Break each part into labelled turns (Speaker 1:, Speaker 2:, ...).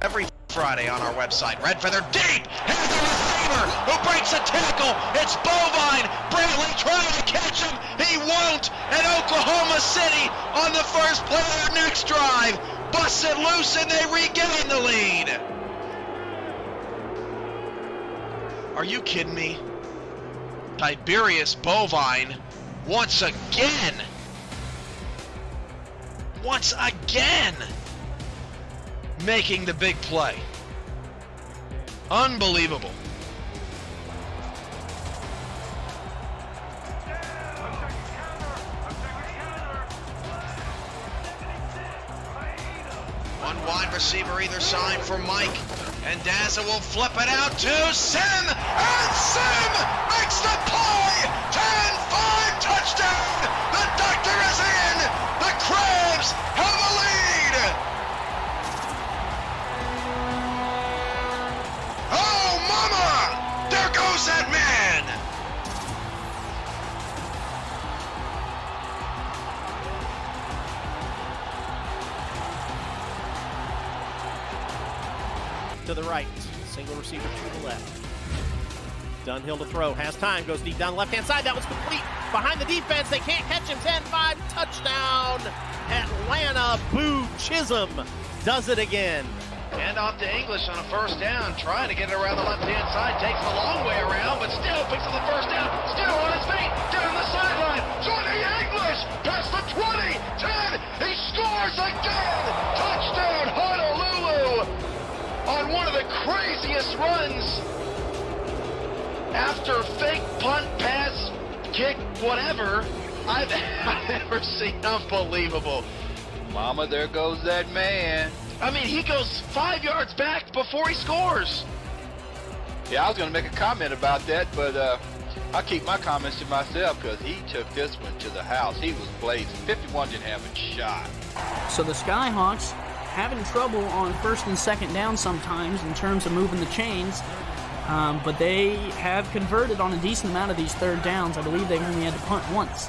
Speaker 1: every Friday on our website. Red feather deep, has the receiver who breaks a tackle. It's Bovine. Brantley trying to catch him. He won't. And Oklahoma City on the first play of their next drive busts it loose and they regain the lead. Are you kidding me? Tiberius Bovine once again making the big play. Unbelievable. One wide receiver either side for Mike, and Daza will flip it out to Sim, and Sim makes the play. 10-5 touchdown. The doctor is in. The Crabs have a lead. Oh, mama! There goes that man.
Speaker 2: To the right, single receiver to the left. Dunhill to throw, has time, goes deep down the left-hand side. That was complete behind the defense. They can't catch him. 10-5 touchdown. Atlanta. Boo Chisholm does it again.
Speaker 1: Hand off to English on a first down, trying to get it around the left-hand side. Takes the long way around, but still picks up the first down. Still on his feet, down the sideline. Johnny English past the 20, 10. He scores again. Touchdown, Honolulu. On one of the craziest runs after fake punt, pass, kick, whatever I've ever seen. Unbelievable.
Speaker 3: Mama, there goes that man.
Speaker 1: I mean, he goes 5 yards back before he scores.
Speaker 3: Yeah, I was going to make a comment about that, but I'll keep my comments to myself because he took this one to the house. He was blazing. 51 didn't have a shot.
Speaker 4: So the Skyhawks having trouble on first and second down sometimes in terms of moving the chains, but they have converted on a decent amount of these third downs. I believe they've only had to punt once.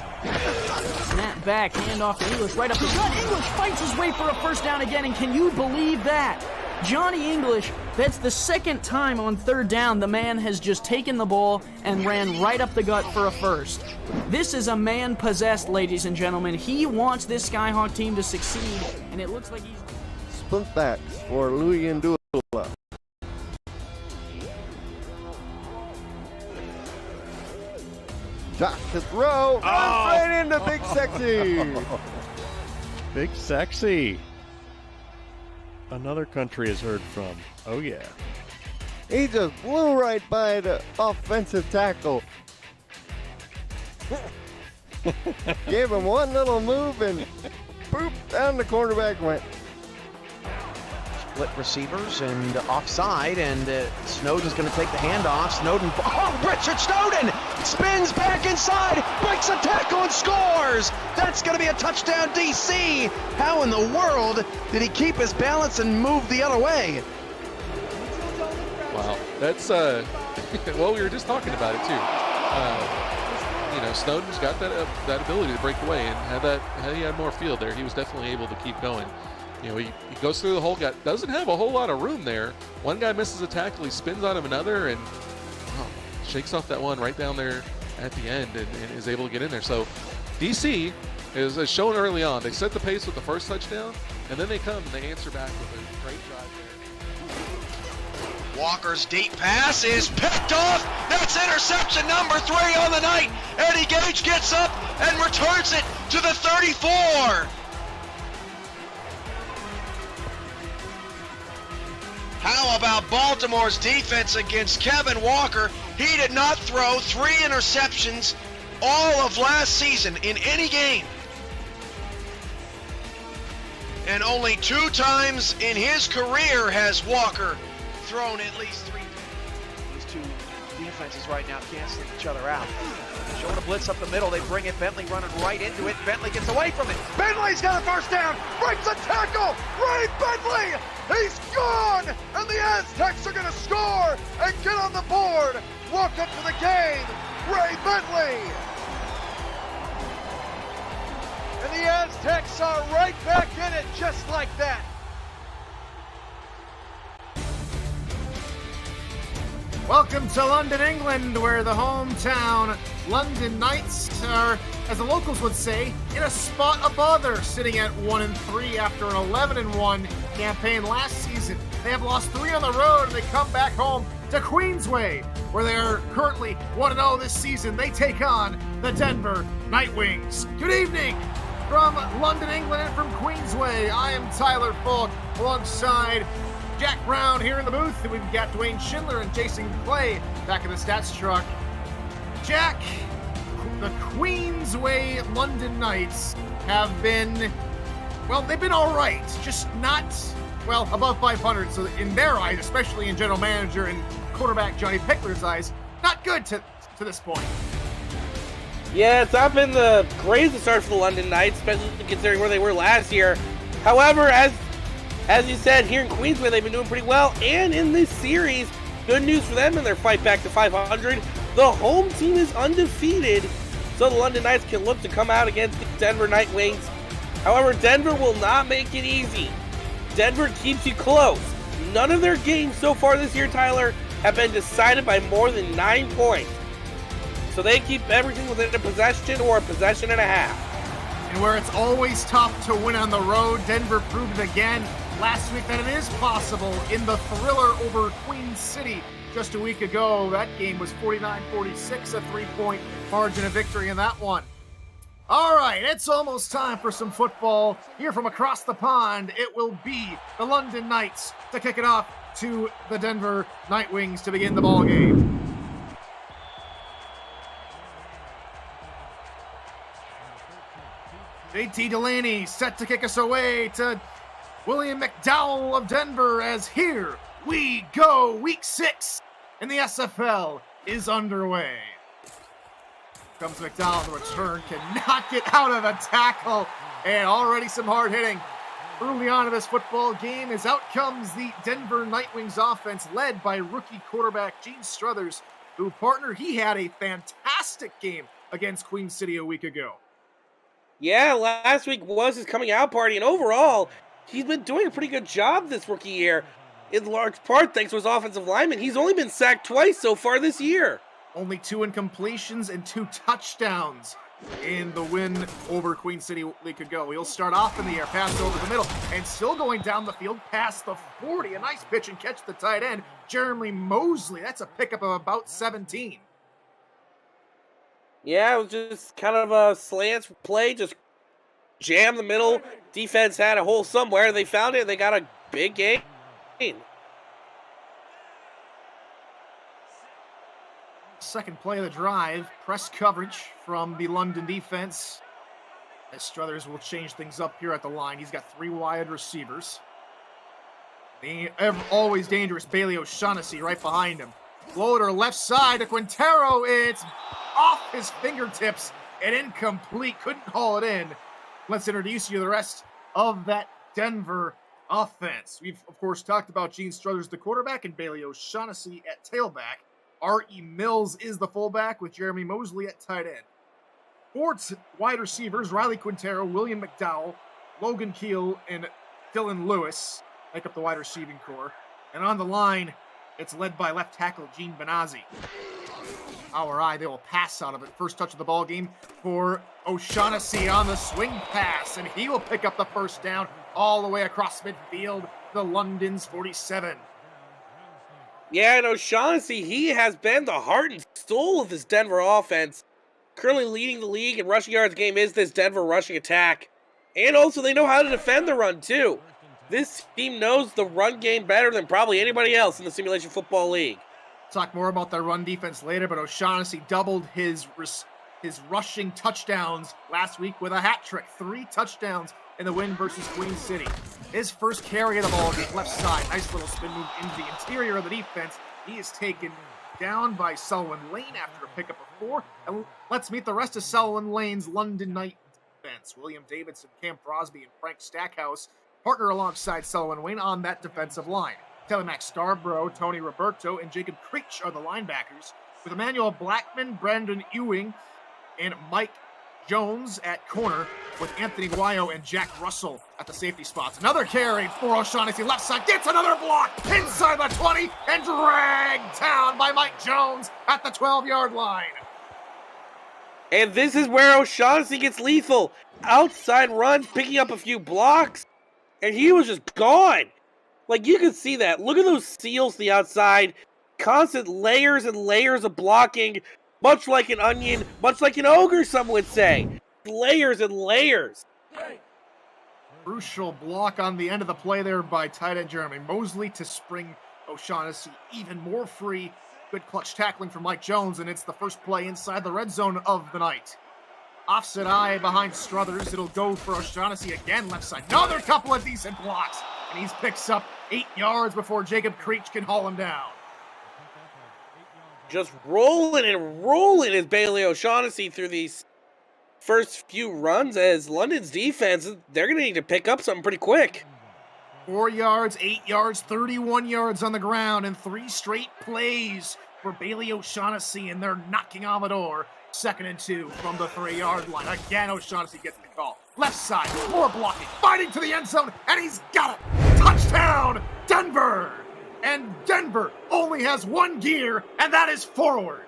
Speaker 4: Snap back, handoff to English, right up the gut. English fights his way for a first down again, and can you believe that? Johnny English, that's the second time on third down the man has just taken the ball and ran right up the gut for a first. This is a man possessed, ladies and gentlemen. He wants this Skyhawk team to succeed, and it looks like he's...
Speaker 5: Split backs for Louis Ndula. Josh to throw, runs right into Big Sexy.
Speaker 6: Big Sexy. Another country is heard from. Oh, yeah.
Speaker 5: He just blew right by the offensive tackle. Gave him one little move and boop, down the quarterback went.
Speaker 1: Split receivers and offside, and Snowden's going to take the handoff. Snowden, Richard Snowden spins back inside, breaks a tackle and scores. That's going to be a touchdown, DC. How in the world did he keep his balance and move the other way?
Speaker 7: Wow, that's well, we were just talking about it too. You know, Snowden's got that ability to break away, and had he had more field there, he was definitely able to keep going. You know, he goes through the whole guy, doesn't have a whole lot of room there. One guy misses a tackle, he spins on him another, and shakes off that one right down there at the end and is able to get in there. So DC is shown early on. They set the pace with the first touchdown, and then they come and they answer back with a great drive there.
Speaker 1: Walker's deep pass is picked off. That's interception number 3 on the night. Eddie Gage gets up and returns it to the 34. How about Baltimore's defense against Kevin Walker? He did not throw 3 interceptions all of last season in any game. And only 2 times in his career has Walker thrown at least 3 times. These two defenses right now canceling each other out. Showing a blitz up the middle, they bring it, Bentley running right into it, Bentley gets away from it, Bentley's got a first down, breaks a tackle, Ray Bentley, he's gone, and the Aztecs are going to score and get on the board. Welcome to the game, Ray Bentley. And the Aztecs are right back in it just like that.
Speaker 8: Welcome to London, England, where the hometown London Knights are, as the locals would say, in a spot of bother, sitting at 1-3 after an 11-1 campaign last season. They have lost 3 on the road, and they come back home to Queensway, where they are currently 1-0 this season. They take on the Denver Nightwings. Good evening from London, England, and from Queensway. I am Tyler Falk, alongside Jack Brown here in the booth, and we've got Dwayne Schindler and Jason Clay back in the stats truck. Jack, the Queensway London Knights have been, well, they've been all right, just not, well, above 500. So in their eyes, especially in general manager and quarterback Johnny Pickler's eyes, not good to this point.
Speaker 9: Yeah, it's not been the greatest start for the London Knights, especially considering where they were last year. However, as you said, here in Queensway, they've been doing pretty well. And in this series, good news for them in their fight back to 500. The home team is undefeated, so the London Knights can look to come out against the Denver Nightwings. However, Denver will not make it easy. Denver keeps you close. None of their games so far this year, Tyler, have been decided by more than 9 points. So they keep everything within a possession or a possession and a half.
Speaker 8: And where it's always tough to win on the road, Denver proved it again last week that it is possible in the thriller over Queen City just a week ago. That game was 49-46, a 3-point margin of victory in that one. All right, it's almost time for some football. Here from across the pond, it will be the London Knights to kick it off to the Denver Nightwings to begin the ball game. JT Delaney set to kick us away to William McDowell of Denver, as here we go. Week 6 in the SFL is underway. Comes McDowell, the return, cannot get out of the tackle, and already some hard hitting. Early on in this football game, as out comes the Denver Nightwings offense, led by rookie quarterback Gene Struthers, who, partner, he had a fantastic game against Queen City a week ago.
Speaker 9: Yeah, last week was his coming out party, and overall, he's been doing a pretty good job this rookie year, in large part thanks to his offensive lineman. He's only been sacked twice so far this year.
Speaker 8: Only 2 incompletions and 2 touchdowns in the win over Queen City a week ago. He'll start off in the air, pass over the middle, and still going down the field past the 40. A nice pitch and catch the tight end, Jeremy Mosley. That's a pickup of about 17.
Speaker 9: Yeah, it was just kind of a slant play, just jam the middle. Defense had a hole somewhere. They found it. They got a big gain.
Speaker 8: Second play of the drive, press coverage from the London defense. As Struthers will change things up here at the line. He's got 3 wide receivers. The always dangerous Bailey O'Shaughnessy right behind him. Floater left side to Quintero. It's off his fingertips and incomplete. Couldn't haul it in. Let's introduce you to the rest of that Denver offense. We've, of course, talked about Gene Struthers, the quarterback, and Bailey O'Shaughnessy at tailback. R.E. Mills is the fullback, with Jeremy Mosley at tight end. 4 wide receivers, Riley Quintero, William McDowell, Logan Keel, and Dylan Lewis make up the wide receiving core. And on the line, it's led by left tackle Gene Benazzi. Our eye, they will pass out of it. First touch of the ball game for O'Shaughnessy on the swing pass, and he will pick up the first down all the way across midfield, the London's 47.
Speaker 9: Yeah, and O'Shaughnessy, he has been the heart and soul of this Denver offense. Currently leading the league in rushing yards game is this Denver rushing attack. And also, they know how to defend the run, too. This team knows the run game better than probably anybody else in the Simulation Football League.
Speaker 8: Talk more about their run defense later, but O'Shaughnessy doubled his rushing touchdowns last week with a hat trick. 3 touchdowns in the win versus Queen City. His first carry of the ball game, left side. Nice little spin move into the interior of the defense. He is taken down by Sullivan Lane after a pickup of 4. And let's meet the rest of Sullivan Lane's London Knight defense. William Davidson, Cam Crosby, and Frank Stackhouse partner alongside Sullivan Wayne on that defensive line. Telemax Starbro, Tony Roberto, and Jacob Creech are the linebackers, with Emmanuel Blackman, Brandon Ewing, and Mike Jones at corner with Anthony Guayo and Jack Russell at the safety spots. Another carry for O'Shaughnessy, left side, gets another block inside the 20 and dragged down by Mike Jones at the 12-yard line.
Speaker 9: And this is where O'Shaughnessy gets lethal. Outside runs, picking up a few blocks, and he was just gone. Like, you could see that. Look at those seals to the outside. Constant layers and layers of blocking, much like an onion, much like an ogre, some would say. Layers and layers.
Speaker 8: Crucial block on the end of the play there by tight end Jeremy Mosley to spring O'Shaughnessy even more free. Good clutch tackling from Mike Jones, and it's the first play inside the red zone of the night. Offset eye behind Struthers. It'll go for O'Shaughnessy again, left side. Another couple of decent blocks, and he picks up 8 yards before Jacob Creech can haul him down.
Speaker 9: Just rolling and rolling is Bailey O'Shaughnessy through these first few runs, as London's defense, they're going to need to pick up something pretty quick.
Speaker 8: 4 yards, 8 yards, 31 yards on the ground, and 3 straight plays for Bailey O'Shaughnessy, and they're knocking on the door. 2nd and 2 from the 3-yard line. Again, O'Shaughnessy gets the call. Left side, more blocking, fighting to the end zone, and he's got it! Touchdown, Denver! And Denver only has one gear, and that is forward.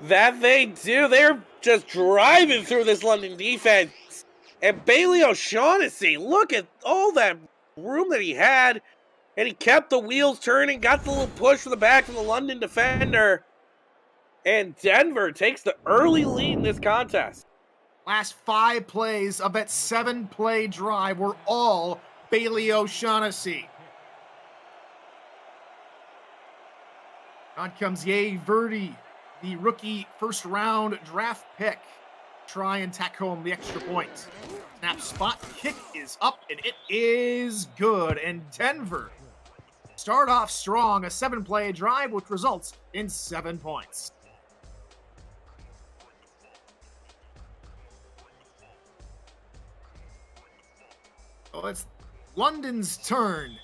Speaker 9: That they do. They're just driving through this London defense. And Bailey O'Shaughnessy, look at all that room that he had. And he kept the wheels turning, got the little push from the back from the London defender. And Denver takes the early lead in this contest.
Speaker 8: Last 5 plays of that 7-play drive were all Bailey O'Shaughnessy. On comes Ye Verdi, the rookie first-round draft pick. Try and tack home the extra point. Snap spot, kick is up, and it is good. And Denver start off strong, a 7-play drive, which results in 7 points. So it's London's turn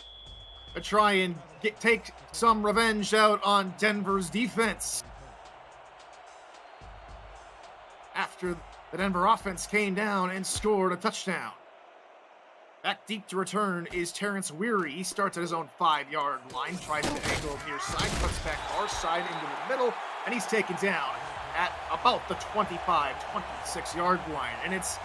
Speaker 8: to try and take some revenge out on Denver's defense. After the Denver offense came down and scored a touchdown. Back deep to return is Terrence Weary. He starts at his own 5-yard line, tries to angle near side, cuts back far side into the middle, and he's taken down at about the 25, 26-yard line. And it's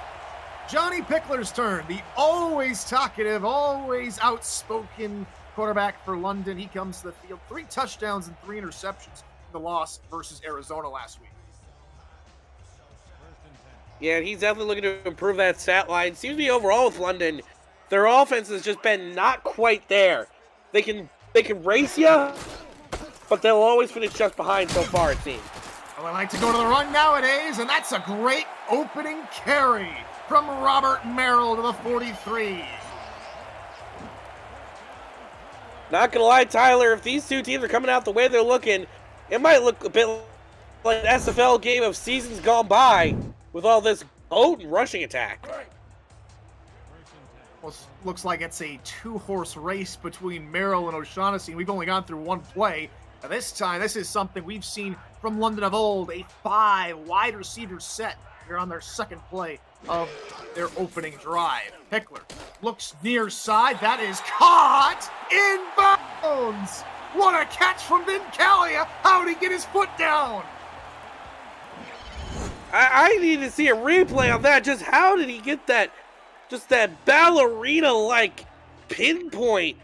Speaker 8: Johnny Pickler's turn, the always talkative, always outspoken quarterback for London. He comes to the field. 3 touchdowns and 3 interceptions in the loss versus Arizona last week.
Speaker 9: Yeah, he's definitely looking to improve that stat line. Seems to be overall with London, their offense has just been not quite there. They can race you, but they'll always finish just behind so far, it seems.
Speaker 8: Well, I like to go to the run nowadays, and that's a great opening carry from Robert Merrill to the 43.
Speaker 9: Not gonna lie, Tyler, if these two teams are coming out the way they're looking, it might look a bit like an SFL game of seasons gone by with all this potent rushing attack.
Speaker 8: Well, looks like it's a 2-horse race between Merrill and O'Shaughnessy, and we've only gone through 1 play. Now, this time, this is something we've seen from London of old, a 5 wide receiver set. They're on their 2nd play of their opening drive. Pickler looks near side. That is caught in bounds. What a catch from Ben Callia. How did he get his foot down?
Speaker 9: I need to see a replay on that. Just how did he get that? Just that ballerina-like pinpoint.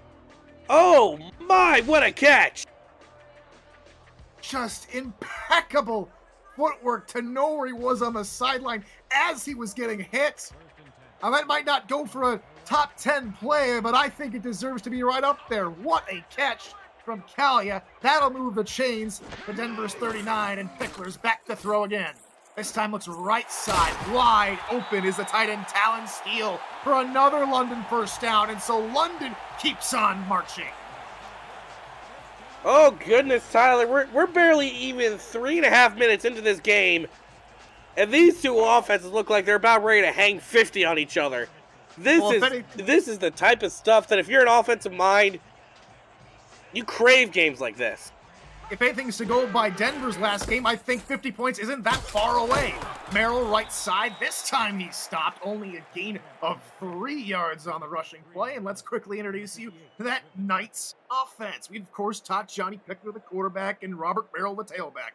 Speaker 9: Oh my, what a catch.
Speaker 8: Just impeccable footwork to know where he was on the sideline as he was getting hit. Now, that might not go for a top 10 play, but I think it deserves to be right up there. What a catch from Callia. That'll move the chains. The Denver's 39, and Pickler's back to throw again. This time looks right side. Wide open is the tight end Talon Steele for another London first down, and so London keeps on marching.
Speaker 9: Oh goodness, Tyler, we're barely even 3.5 minutes into this game, and these two offenses look like they're about ready to hang 50 on each other. This is the type of stuff that if you're an offensive mind, you crave games like this.
Speaker 8: if anything's to go by Denver's last game, I think 50 points isn't that far away. Merrill right side. This time he stopped. Only a gain of 3 yards on the rushing play. And let's quickly introduce you to that Knights offense. We've, of course, taught Johnny Pickler, the quarterback, and Robert Merrill, the tailback.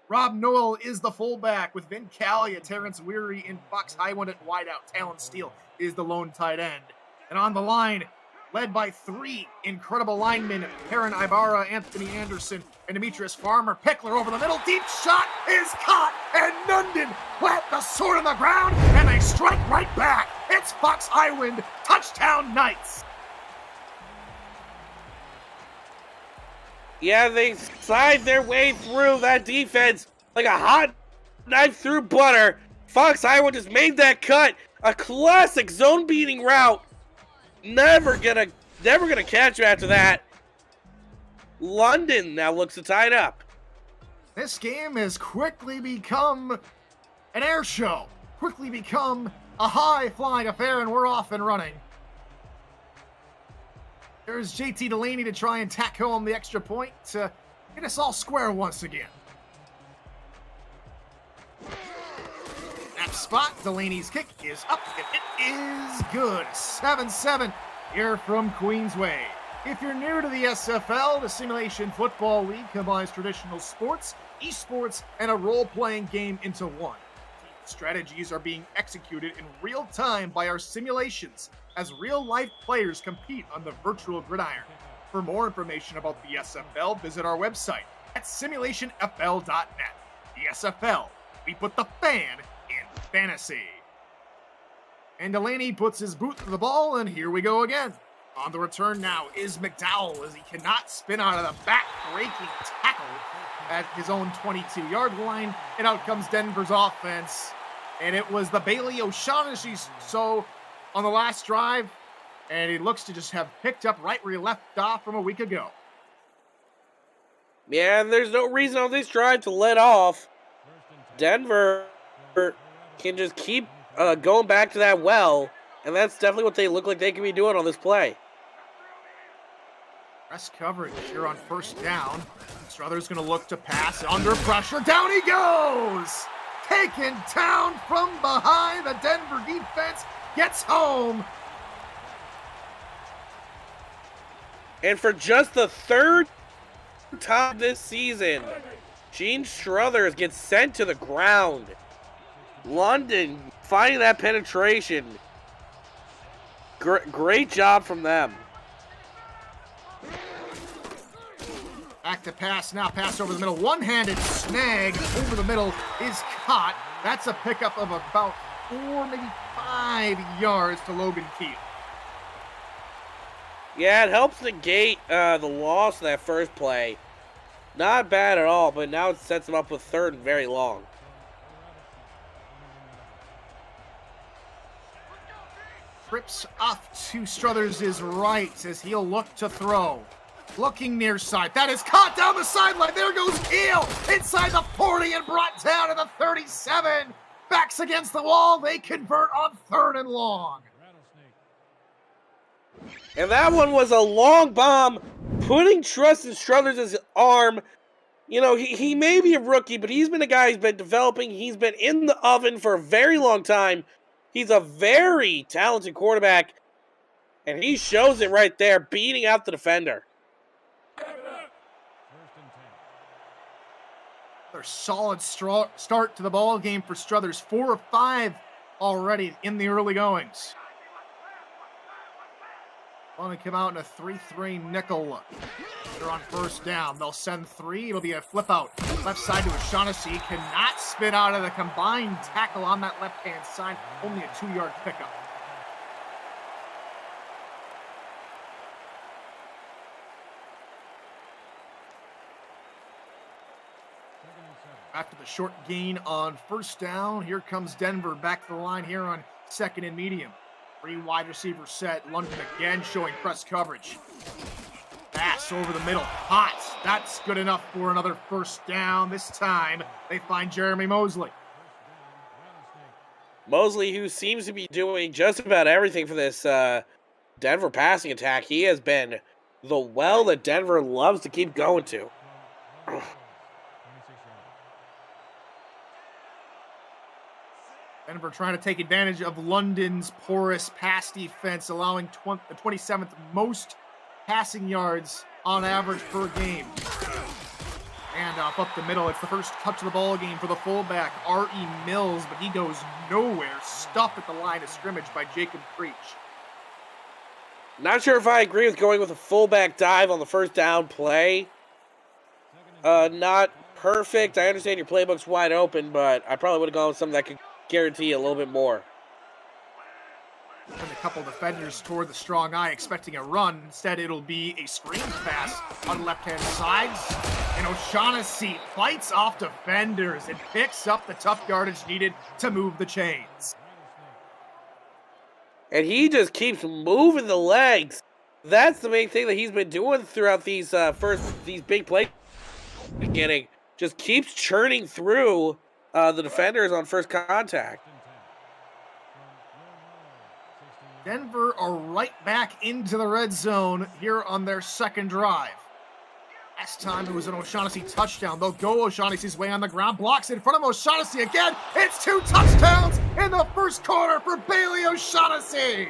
Speaker 8: Rob Noel is the fullback with Vin Callia, Terrence Weary, and Fox Highwind at wideout. Talon Steele is the lone tight end. And on the line, led by 3 incredible linemen, Perrin Ibarra, Anthony Anderson, and Demetrius Farmer. Pickler over the middle, deep shot is caught, and Nunden plant the sword on the ground, and they strike right back. It's Fox Highwind, touchdown Knights.
Speaker 9: Yeah, they slide their way through that defense like a hot knife through butter. Fox Highwind just made that cut. A classic zone-beating route. Never gonna catch you after that. London now looks to tie it up.
Speaker 8: This game has quickly become an air show. Quickly become a high-flying affair, and we're off and running. There's JT Delaney to try and tack home the extra point to get us all square once again. Snap spot, Delaney's kick is up, and it is good. 7-7 here from Queensway. If you're new to the SFL, the Simulation Football League combines traditional sports, esports, and a role-playing game into one. Strategies are being executed in real time by our simulations as real-life players compete on the virtual gridiron. For more information about the SFL, visit our website at simulationfl.net. The SFL, we put the fan in fantasy. And Delaney puts his boot to the ball, and here we go again. On the return now is McDowell as he cannot spin out of the back-breaking tackle at his own 22-yard line, and out comes Denver's offense. And it was the Bailey O'Shaughnessy's so on the last drive, and he looks to just have picked up right where he left off from a week ago.
Speaker 9: Yeah, and there's no reason on this drive to let off. Denver can just keep going back to that well, and that's definitely what they look like they can be doing on this play.
Speaker 8: Press coverage here on first down. Strother's going to look to pass under pressure. Down he goes! Taken down from behind. The Denver defense gets home.
Speaker 9: And for just the third time this season, Gene Struthers gets sent to the ground. London finding that penetration. Great job from them.
Speaker 8: Back to pass now. Pass over the middle. One-handed snag over the middle is caught. That's a pickup of about 4, maybe 5 yards to Logan Keel.
Speaker 9: Yeah, it helps negate the loss of that first play. Not bad at all, but now it sets him up with third and very long.
Speaker 8: Trips off to Struthers' right as he'll look to throw. Looking near side. That is caught down the sideline. There goes Keel inside the 40 and brought down to the 37. Backs against the wall. They convert on third and long.
Speaker 9: And that one was a long bomb, putting trust in Struthers' arm. You know, he may be a rookie, but he's been a guy who's been developing. He's been in the oven for a very long time. He's a very talented quarterback, and he shows it right there, beating out the defender.
Speaker 8: Another solid start to the ball game for Struthers. 4 of 5 already in the early goings. Want to come out in a 3-3 nickel look. They're on first down. They'll send 3. It'll be a flip out. Left side to O'Shaughnessy. Cannot spin out of the combined tackle on that left-hand side. Only a 2-yard pickup. After the short gain on first down, here comes Denver back to the line here on second and medium. 3 wide receiver set. London again showing press coverage. Pass over the middle. Hot. That's good enough for another first down. This time they find Jeremy Mosley.
Speaker 9: Mosley, who seems to be doing just about everything for this Denver passing attack. He has been the well that Denver loves to keep going to.
Speaker 8: Denver trying to take advantage of London's porous pass defense, allowing the 27th most passing yards on average per game. And up the middle, it's the first touch of the ball game for the fullback, R.E. Mills, but he goes nowhere, stuffed at the line of scrimmage by Jacob Creech.
Speaker 9: Not sure if I agree with going with a fullback dive on the first down play. Not perfect. I understand your playbook's wide open, but I probably would have gone with something that could guarantee a little bit more.
Speaker 8: And a couple defenders toward the strong eye expecting a run. Instead, it'll be a screen pass on the left-hand side. And O'Shaughnessy fights off defenders and picks up the tough yardage needed to move the chains.
Speaker 9: And he just keeps moving the legs. That's the main thing that he's been doing throughout these big plays. Beginning, just keeps churning through the defenders on first contact.
Speaker 8: Denver are right back into the red zone here on their second drive. Last time it was an O'Shaughnessy touchdown. They'll go O'Shaughnessy's way on the ground. Blocks in front of O'Shaughnessy again. It's 2 touchdowns in the first quarter for Bailey O'Shaughnessy.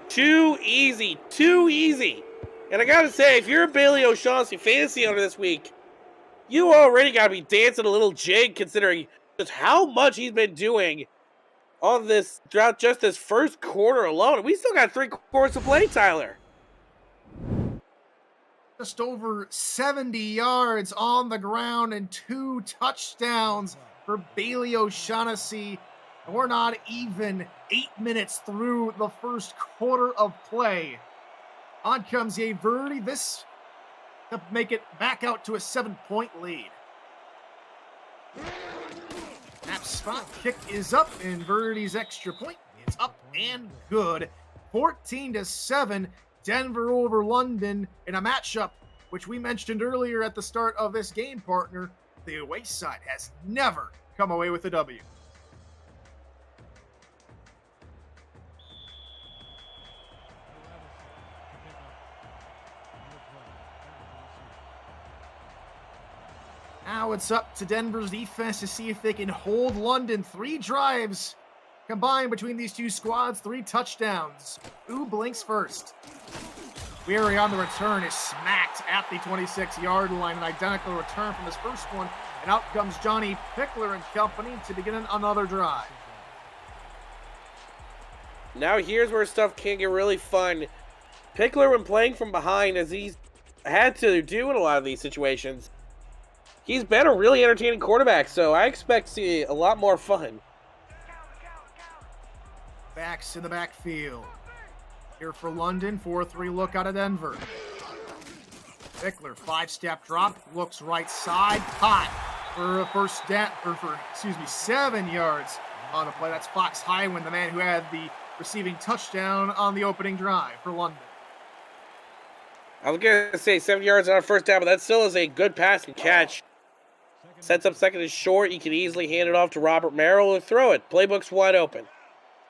Speaker 9: Too easy. Too easy. And I gotta say, if you're a Bailey O'Shaughnessy fantasy owner this week, you already gotta be dancing a little jig considering just how much he's been doing on this throughout just this first quarter alone. We still got 3 quarters to play, Tyler.
Speaker 8: Just over 70 yards on the ground and 2 touchdowns for Bailey O'Shaughnessy. And we're not even 8 minutes through the first quarter of play. On comes Ye Verdi. This to make it back out to a 7-point lead. Snap spot kick is up, and Verdi's extra point is up and good. 14-7, Denver over London in a matchup which we mentioned earlier at the start of this game, partner. The away side has never come away with a W. Now it's up to Denver's defense to see if they can hold London. 3 drives combined between these two squads, 3 touchdowns. Who blinks first? Weary on the return is smacked at the 26-yard line. An identical return from this first one. And out comes Johnny Pickler and company to begin another drive.
Speaker 9: Now here's where stuff can get really fun. Pickler, when playing from behind, as he's had to do in a lot of these situations, he's been a really entertaining quarterback, so I expect to see a lot more fun.
Speaker 8: Backs in the backfield. Here for London, 4-3 look out of Denver. Pickler, 5-step drop, looks right side, caught for a first down, for 7 yards on the play. That's Fox Highwind, the man who had the receiving touchdown on the opening drive for London.
Speaker 9: I was going to say 7 yards on a first down, but that still is a good pass and catch. Sets up second and short. You can easily hand it off to Robert Merrill or throw it. Playbook's wide open.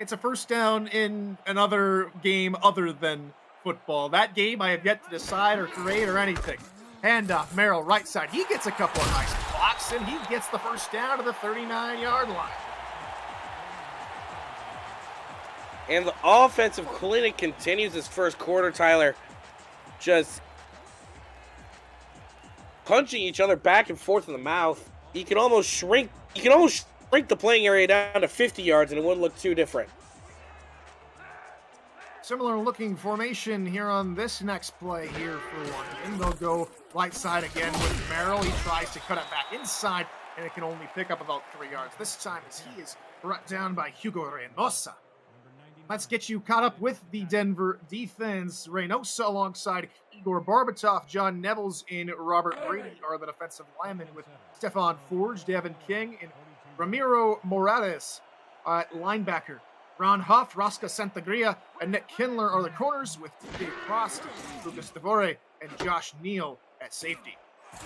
Speaker 8: It's a first down in another game other than football. That game I have yet to decide or create or anything. Handoff, Merrill, right side. He gets a couple of nice blocks, and he gets the first down to the 39-yard line.
Speaker 9: And the offensive clinic continues this first quarter, Tyler. Just punching each other back and forth in the mouth. You can almost shrink the playing area down to 50 yards and it wouldn't look too different.
Speaker 8: Similar looking formation here on this next play here for London. They'll go right side again with Merrill. He tries to cut it back inside, and it can only pick up about 3 yards. This time as he is brought down by Hugo Reynosa. Let's get you caught up with the Denver defense. Reynosa alongside Igor Barbatov, John Nevels, and Robert Brady are the defensive linemen, with Stefan Forge, Devin King, and Ramiro Morales at linebacker. Ron Huff, Rosca Santagria, and Nick Kindler are the corners, with Dave Frost, Lucas Devore, and Josh Neal at safety.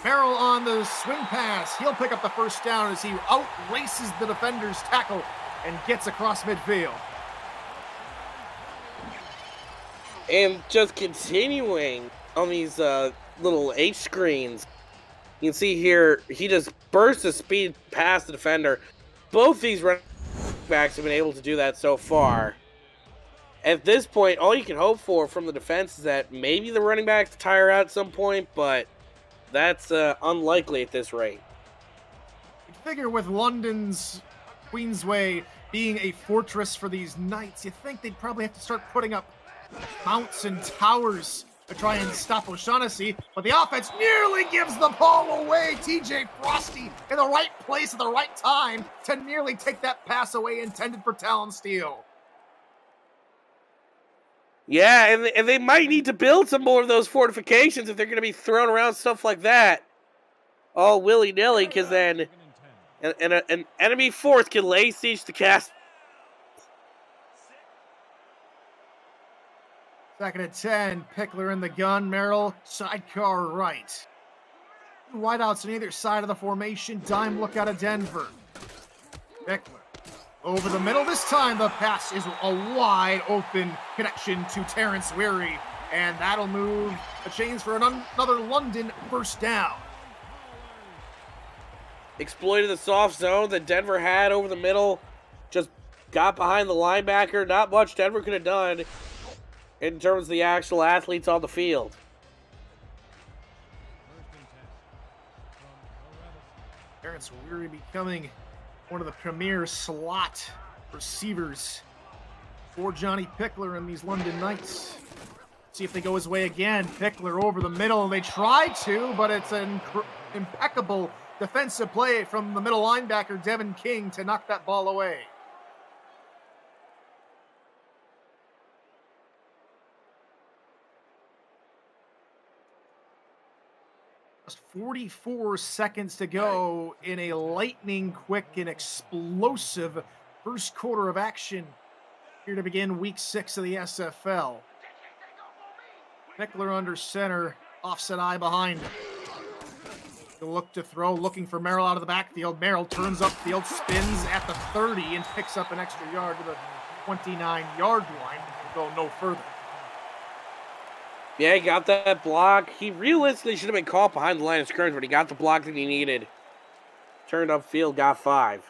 Speaker 8: Merrill on the swing pass. He'll pick up the first down as he outraces the defender's tackle and gets across midfield. And just continuing on these
Speaker 9: little H screens. You can see here, he just bursts his speed past the defender. Both these running backs have been able to do that so far. At this point, all you can hope for from the defense is that maybe the running backs tire out at some point, but that's unlikely at this rate.
Speaker 8: You'd figure with London's Queensway being a fortress for these Knights, you think they'd probably have to start putting up mounts and towers to try and stop O'Shaughnessy, but the offense nearly gives the ball away. TJ Frosty in the right place at the right time to nearly take that pass away intended for Talon Steele.
Speaker 9: Yeah, and they might need to build some more of those fortifications if they're going to be throwing around stuff like that all willy-nilly, because then an enemy force can lay siege to cast.
Speaker 8: Second and 10, Pickler in the gun, Merrill, sidecar right. Wideouts on either side of the formation, dime look out of Denver. Pickler over the middle. This time the pass is a wide open connection to Terrence Weary, and that'll move the chains for another London first down.
Speaker 9: Exploited the soft zone that Denver had over the middle, just got behind the linebacker. Not much Denver could have done in terms of the actual athletes on the field.
Speaker 8: Terrence Weary becoming one of the premier slot receivers for Johnny Pickler and these London Knights. See if they go his way again. Pickler over the middle. They try to, but it's an impeccable defensive play from the middle linebacker, Devin King, to knock that ball away. Just 44 seconds to go in a lightning quick and explosive first quarter of action here to begin week 6 of the SFL. Pickler under center, offset eye behind him. The look to throw, looking for Merrill out of the backfield. Merrill turns upfield, spins at the 30 and picks up an extra yard to the 29-yard line. Will go no further.
Speaker 9: Yeah, he got that block. He realistically should have been caught behind the line of scrimmage, but he got the block that he needed. Turned upfield, got 5.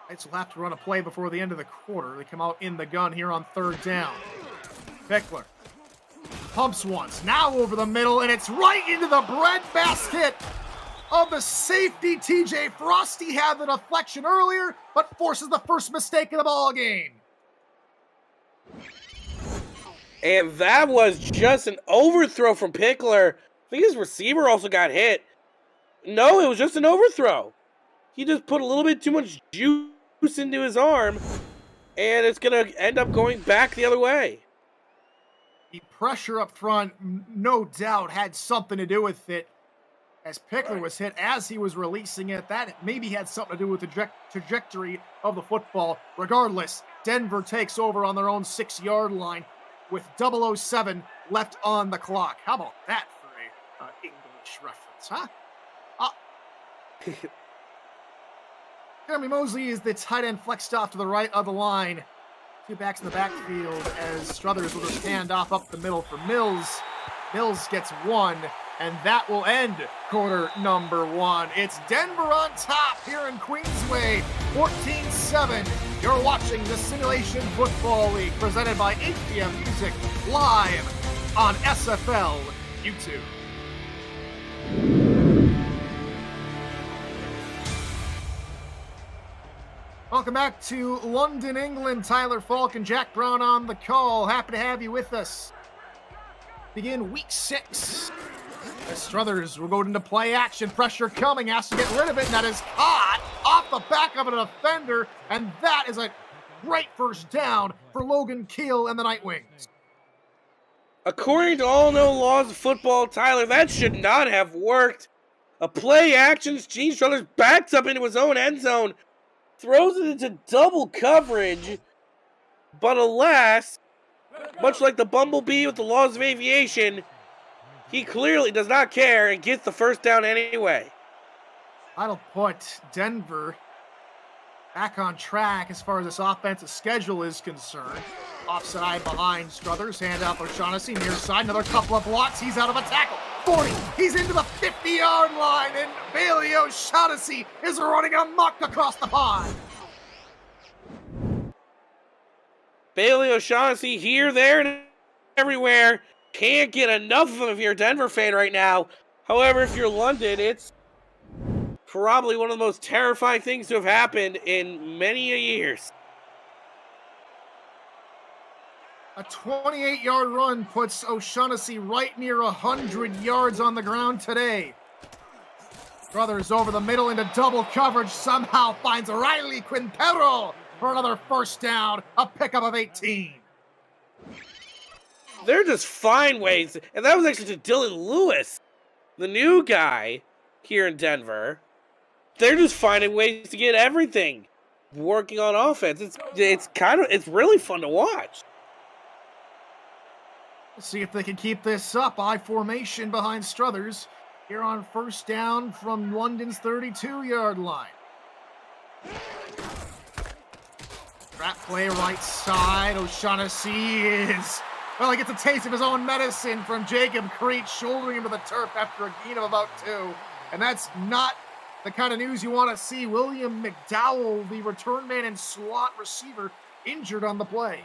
Speaker 8: Knights will have to run a play before the end of the quarter. They come out in the gun here on third down. Pickler pumps once, now over the middle, and it's right into the breadbasket of the safety. TJ Frosty had the deflection earlier, but forces the first mistake of the ball game.
Speaker 9: And that was just an overthrow from Pickler. I think his receiver also got hit. No, it was just an overthrow. He just put a little bit too much juice into his arm, and it's going to end up going back the other way.
Speaker 8: The pressure up front, no doubt, had something to do with it. As Pickler was hit as he was releasing it, that maybe had something to do with the trajectory of the football. Regardless, Denver takes over on their own 6-yard line with 007 left on the clock. How about that for a English reference, huh? Jeremy Mosley is the tight end flexed off to the right of the line. 2 backs in the backfield as Struthers will just hand off up the middle for Mills. Mills gets 1. And that will end quarter number 1. It's Denver on top here in Queensway, 14-7. You're watching the Simulation Football League presented by 8 PM Music live on SFL YouTube. Welcome back to London, England. Tyler Falk and Jack Brown on the call. Happy to have you with us. Begin week 6. As Struthers will go into play action, pressure coming, has to get rid of it, and that is caught off the back of a defender, and that is a great first down for Logan Keel and the Nightwings.
Speaker 9: According to all known laws of football, Tyler, that should not have worked. A play action, Gene Struthers backs up into his own end zone, throws it into double coverage, but alas, much like the bumblebee with the laws of aviation, he clearly does not care and gets the first down anyway.
Speaker 8: That'll put Denver back on track as far as this offensive schedule is concerned. Offside behind Struthers, handoff O'Shaughnessy, near side, another couple of blocks, he's out of a tackle. 40, he's into the 50-yard line, and Bailey O'Shaughnessy is running amok across the pond.
Speaker 9: Bailey O'Shaughnessy here, there, and everywhere. Can't get enough of him if you're a Denver fan right now. However, if you're London, it's probably one of the most terrifying things to have happened in many a years.
Speaker 8: A 28-yard run puts O'Shaughnessy right near 100 yards on the ground today. Brothers over the middle into double coverage, somehow finds Riley Quintero for another first down, a pickup of 18.
Speaker 9: They're just fine ways, and that was actually to Dylan Lewis, the new guy here in Denver. They're just finding ways to get everything working on offense. It's really fun to watch.
Speaker 8: Let's see if they can keep this up. I formation behind Struthers here on first down from London's 32-yard line. Trap play right side. O'Shaughnessy is, well, he gets a taste of his own medicine from Jacob Creech, shouldering him to the turf after a gain of about 2. And that's not the kind of news you want to see. William McDowell, the return man and slot receiver, injured on the play.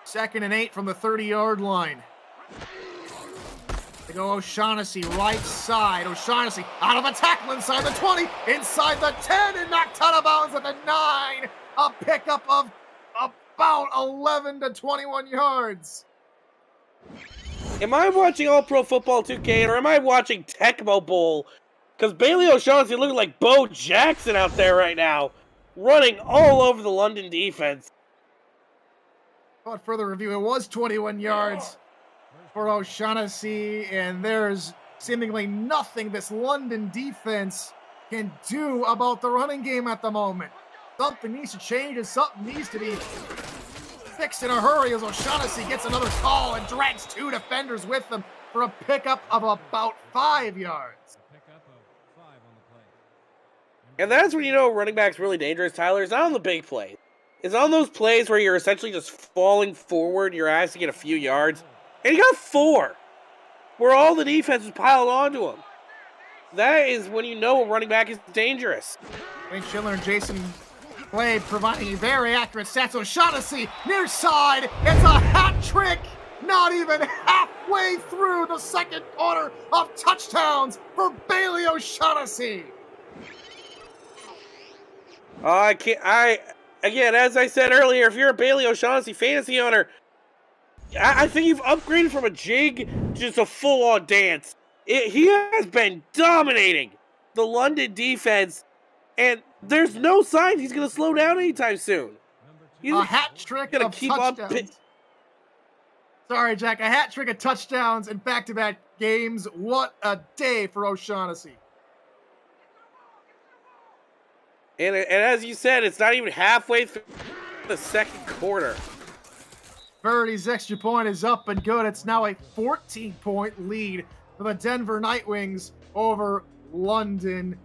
Speaker 8: Second and 8 from the 30-yard line. They go O'Shaughnessy, right side. O'Shaughnessy out of a tackle inside the 20, inside the 10, and knocked out of bounds at the 9. A pickup of about 11 to 21 yards.
Speaker 9: Am I watching All Pro Football 2K or am I watching Tecmo Bowl? Because Bailey O'Shaughnessy looking like Bo Jackson out there right now, running all over the London defense.
Speaker 8: But further review, it was 21 yards for O'Shaughnessy, and there's seemingly nothing this London defense can do about the running game at the moment. Something needs to change, and something needs to be fixed in a hurry as O'Shaughnessy gets another call and drags 2 defenders with him for a pickup of about 5 yards.
Speaker 9: And that's when you know running back's really dangerous, Tyler. It's not on the big plays. It's on those plays where you're essentially just falling forward, you're asked to get a few yards, and he got 4, where all the defense is piled onto him. That is when you know a running back is dangerous.
Speaker 8: Wayne Schindler and Jason Clay providing a very accurate stats. O'Shaughnessy near side. It's a hat trick. Not even halfway through the second quarter of touchdowns for Bailey O'Shaughnessy.
Speaker 9: Again, as I said earlier, if you're a Bailey O'Shaughnessy fantasy owner, I think you've upgraded from a jig to just a full-on dance. He has been dominating the London defense, and there's no sign he's going to slow down anytime soon. He's
Speaker 8: a hat trick
Speaker 9: gonna
Speaker 8: of
Speaker 9: keep
Speaker 8: touchdowns. Sorry, Jack. A hat trick of touchdowns in back-to-back games. What a day for O'Shaughnessy.
Speaker 9: And as you said, it's not even halfway through the second quarter.
Speaker 8: Verdi's extra point is up and good. It's now a 14-point lead for the Denver Nightwings over London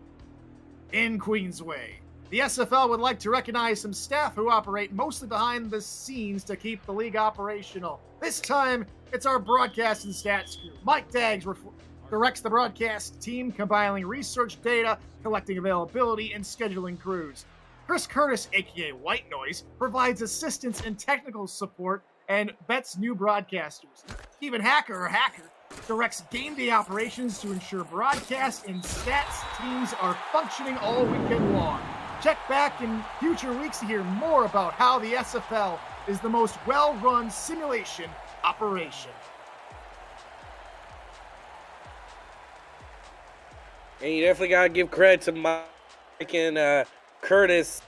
Speaker 8: in Queensway. The SFL would like to recognize some staff who operate mostly behind the scenes to keep the league operational. This time, it's our broadcast and stats crew. Mike Daggs directs the broadcast team, compiling research data, collecting availability, and scheduling crews. Chris Curtis, aka White Noise, provides assistance and technical support and vets new broadcasters. Stephen Hacker directs game day operations to ensure broadcast and stats teams are functioning all weekend long. Check back in future weeks to hear more about how the SFL is the most well-run simulation operation.
Speaker 9: And you definitely got to give credit to Mike and Curtis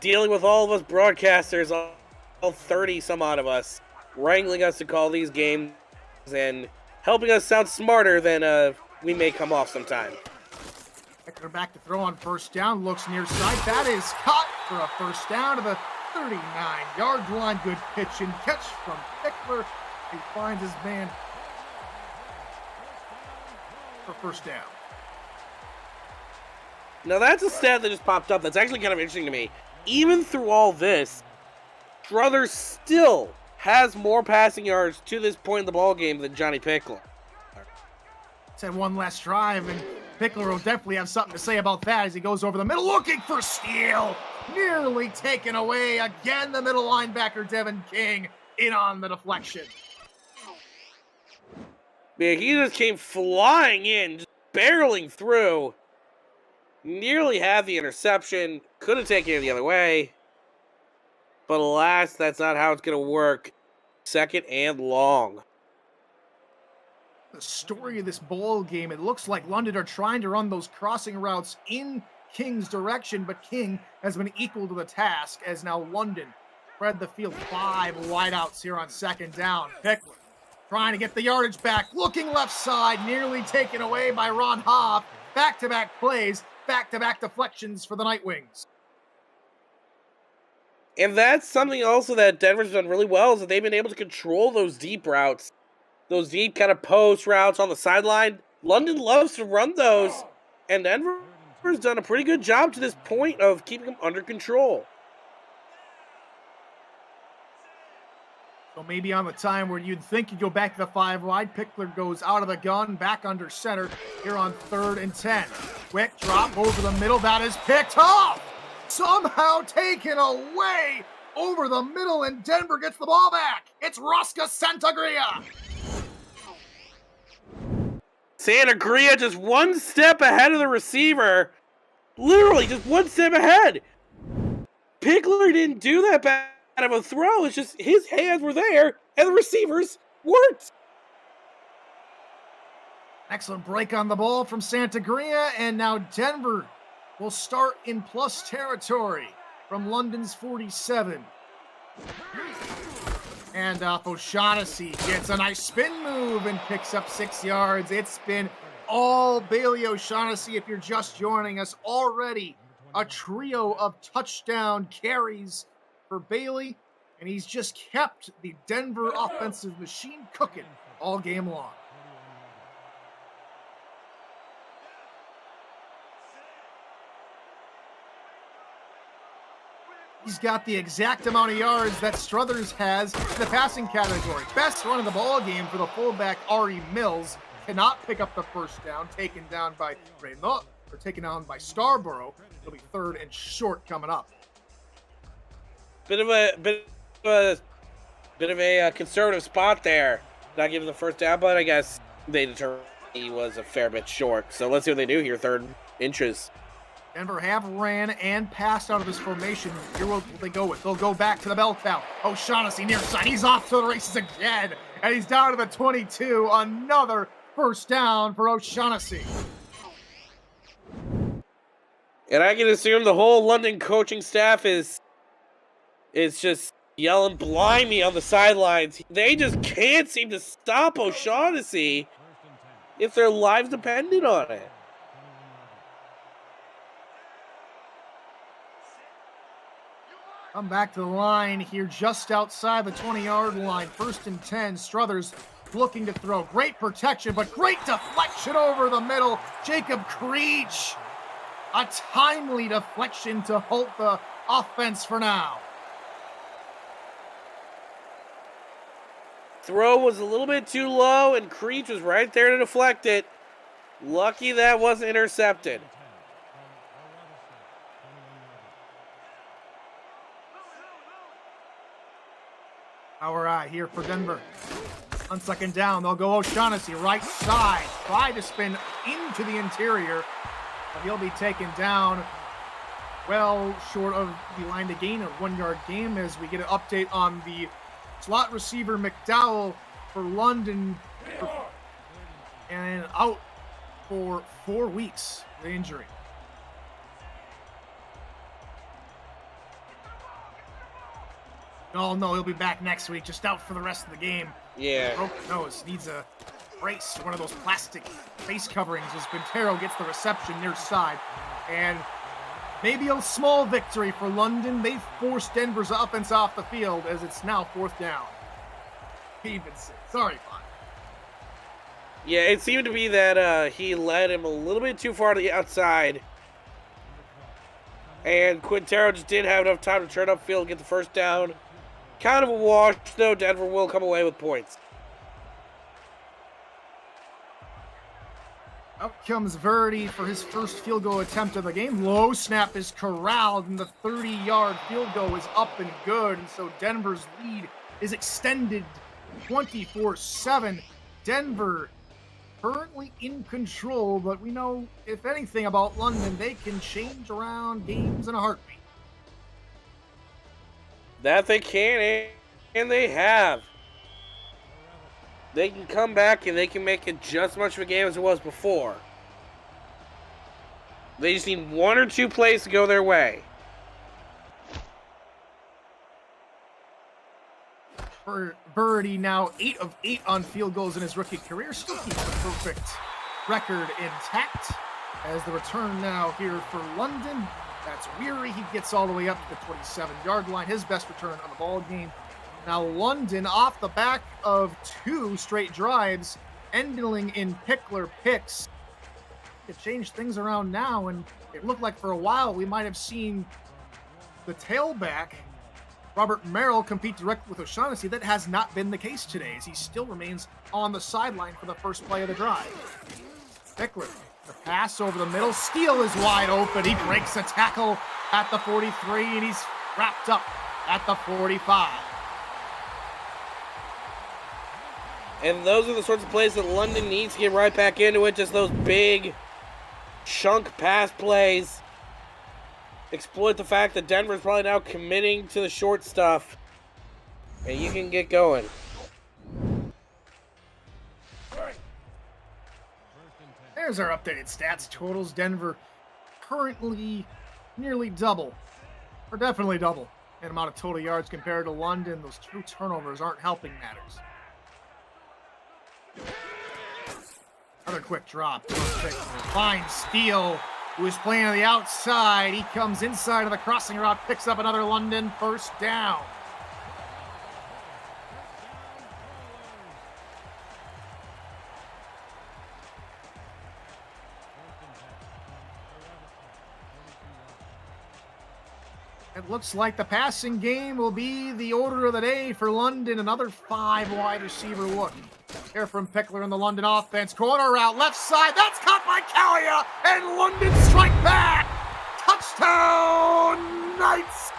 Speaker 9: dealing with all of us broadcasters, all 30 some odd of us, wrangling us to call these games and helping us sound smarter than we may come off sometime.
Speaker 8: Eckler back to throw on first down, looks near side. That is caught for a first down to the 39-yard line. Good pitch and catch from Eckler. He finds his man for first down.
Speaker 9: Now that's a stat that just popped up that's actually kind of interesting to me. Even through all this, Struthers still has more passing yards to this point in the ball game than Johnny Pickler.
Speaker 8: Said one last drive, and Pickler will definitely have something to say about that as he goes over the middle, looking for steal. Nearly taken away. Again, the middle linebacker, Devin King, in on the deflection.
Speaker 9: Man, he just came flying in, just barreling through. Nearly had the interception. Could have taken it the other way. But alas, that's not how it's going to work. 2nd and long.
Speaker 8: The story of this ball game, it looks like London are trying to run those crossing routes in King's direction, but King has been equal to the task as now London spread the field 5 wideouts here on 2nd down. Pickler trying to get the yardage back, looking left side, nearly taken away by Ron Hobb. Back-to-back plays, back-to-back deflections for the Night Wings.
Speaker 9: And that's something also that Denver's done really well, is that they've been able to control those deep routes. Those deep kind of post routes on the sideline. London loves to run those, and Denver's done a pretty good job to this point of keeping them under control.
Speaker 8: So maybe on the time where you'd think you'd go back to the 5 wide, Pickler goes out of the gun, back under center here on 3rd and 10. Quick drop over the middle, that is picked off! Somehow taken away over the middle, and Denver gets the ball back. It's Rosca Santagria.
Speaker 9: Santagria just one step ahead of the receiver. Literally just one step ahead. Pickler didn't do that bad of a throw. It's just his hands were there and the receivers weren't.
Speaker 8: Excellent break on the ball from Santagria, and now Denver will start in plus territory from London's 47. And O'Shaughnessy gets a nice spin move and picks up 6 yards. It's been all Bailey O'Shaughnessy. If you're just joining us, already a trio of touchdown carries for Bailey, and he's just kept the Denver offensive machine cooking all game long. He's got the exact amount of yards that Struthers has in the passing category. Best run of the ball game for the fullback, Ari Mills. Cannot pick up the first down, taken down by Renault, or taken down by Scarborough. It'll be 3rd and short coming up.
Speaker 9: Bit of a conservative spot there. Not giving the first down, but I guess they determined he was a fair bit short. So let's see what they do here. 3rd inches.
Speaker 8: Denver have ran and passed out of this formation. Here what will they go with? They'll go back to the bell cow. O'Shaughnessy near side. He's off to the races again. And he's down to the 22. Another first down for O'Shaughnessy.
Speaker 9: And I can assume the whole London coaching staff is just yelling blimey on the sidelines. They just can't seem to stop O'Shaughnessy if their lives depended on it.
Speaker 8: Come back to the line here just outside the 20-yard line. 1st and 10. Struthers looking to throw. Great protection, but great deflection over the middle. Jacob Creech. A timely deflection to halt the offense for now.
Speaker 9: Throw was a little bit too low, and Creech was right there to deflect it. Lucky that wasn't intercepted.
Speaker 8: Our eye here for Denver. On 2nd down, they'll go O'Shaughnessy, right side. Try to spin into the interior, but he'll be taken down well short of the line to gain, a 1-yard gain, as we get an update on the slot receiver McDowell for London, and out for 4 weeks with injury. Oh, no, he'll be back next week, just out for the rest of the game.
Speaker 9: Yeah.
Speaker 8: Broken nose, needs a brace, one of those plastic face coverings as Quintero gets the reception near side. And maybe a small victory for London. They forced Denver's offense off the field as it's now 4th down. Stevenson, sorry, Pop.
Speaker 9: Yeah, it seemed to be that he led him a little bit too far to the outside. And Quintero just didn't have enough time to turn upfield and get the first down. Kind of a wash, though. Denver will come away with points.
Speaker 8: Out comes Verdi for his first field goal attempt of the game. Low snap is corralled, and the 30-yard field goal is up and good. And so Denver's lead is extended 24-7. Denver currently in control, but we know, if anything, about London, they can change around games in a heartbeat.
Speaker 9: That they can, and they have. They can come back and they can make it just as much of a game as it was before. They just need one or two plays to go their way.
Speaker 8: Birdie now 8 of 8 on field goals in his rookie career. Still keeps the perfect record intact. As the return now here for London. That's Weary. He gets all the way up to the 27-yard line. His best return on the ball game. Now London, off the back of 2 straight drives, ending in Pickler picks. It changed things around now, and it looked like for a while we might have seen the tailback, Robert Merrill, compete directly with O'Shaughnessy. That has not been the case today, as he still remains on the sideline for the first play of the drive. Pickler, the pass over the middle. Steele is wide open. He breaks a tackle at the 43, and he's wrapped up at the 45.
Speaker 9: And those are the sorts of plays that London needs to get right back into it. Just those big chunk pass plays. Exploit the fact that Denver's probably now committing to the short stuff. And you can get going.
Speaker 8: There's our updated stats totals. Denver currently nearly double, or definitely double, in amount of total yards compared to London. Those 2 turnovers aren't helping matters. Another quick drop. Finds Steele, who is playing on the outside. He comes inside of the crossing route, picks up another London first down. It looks like the passing game will be the order of the day for London. Another 5 wide receiver look. Here from Pickler in the London offense. Corner route, left side. That's caught by Callia. And London strike back. Touchdown, Knights.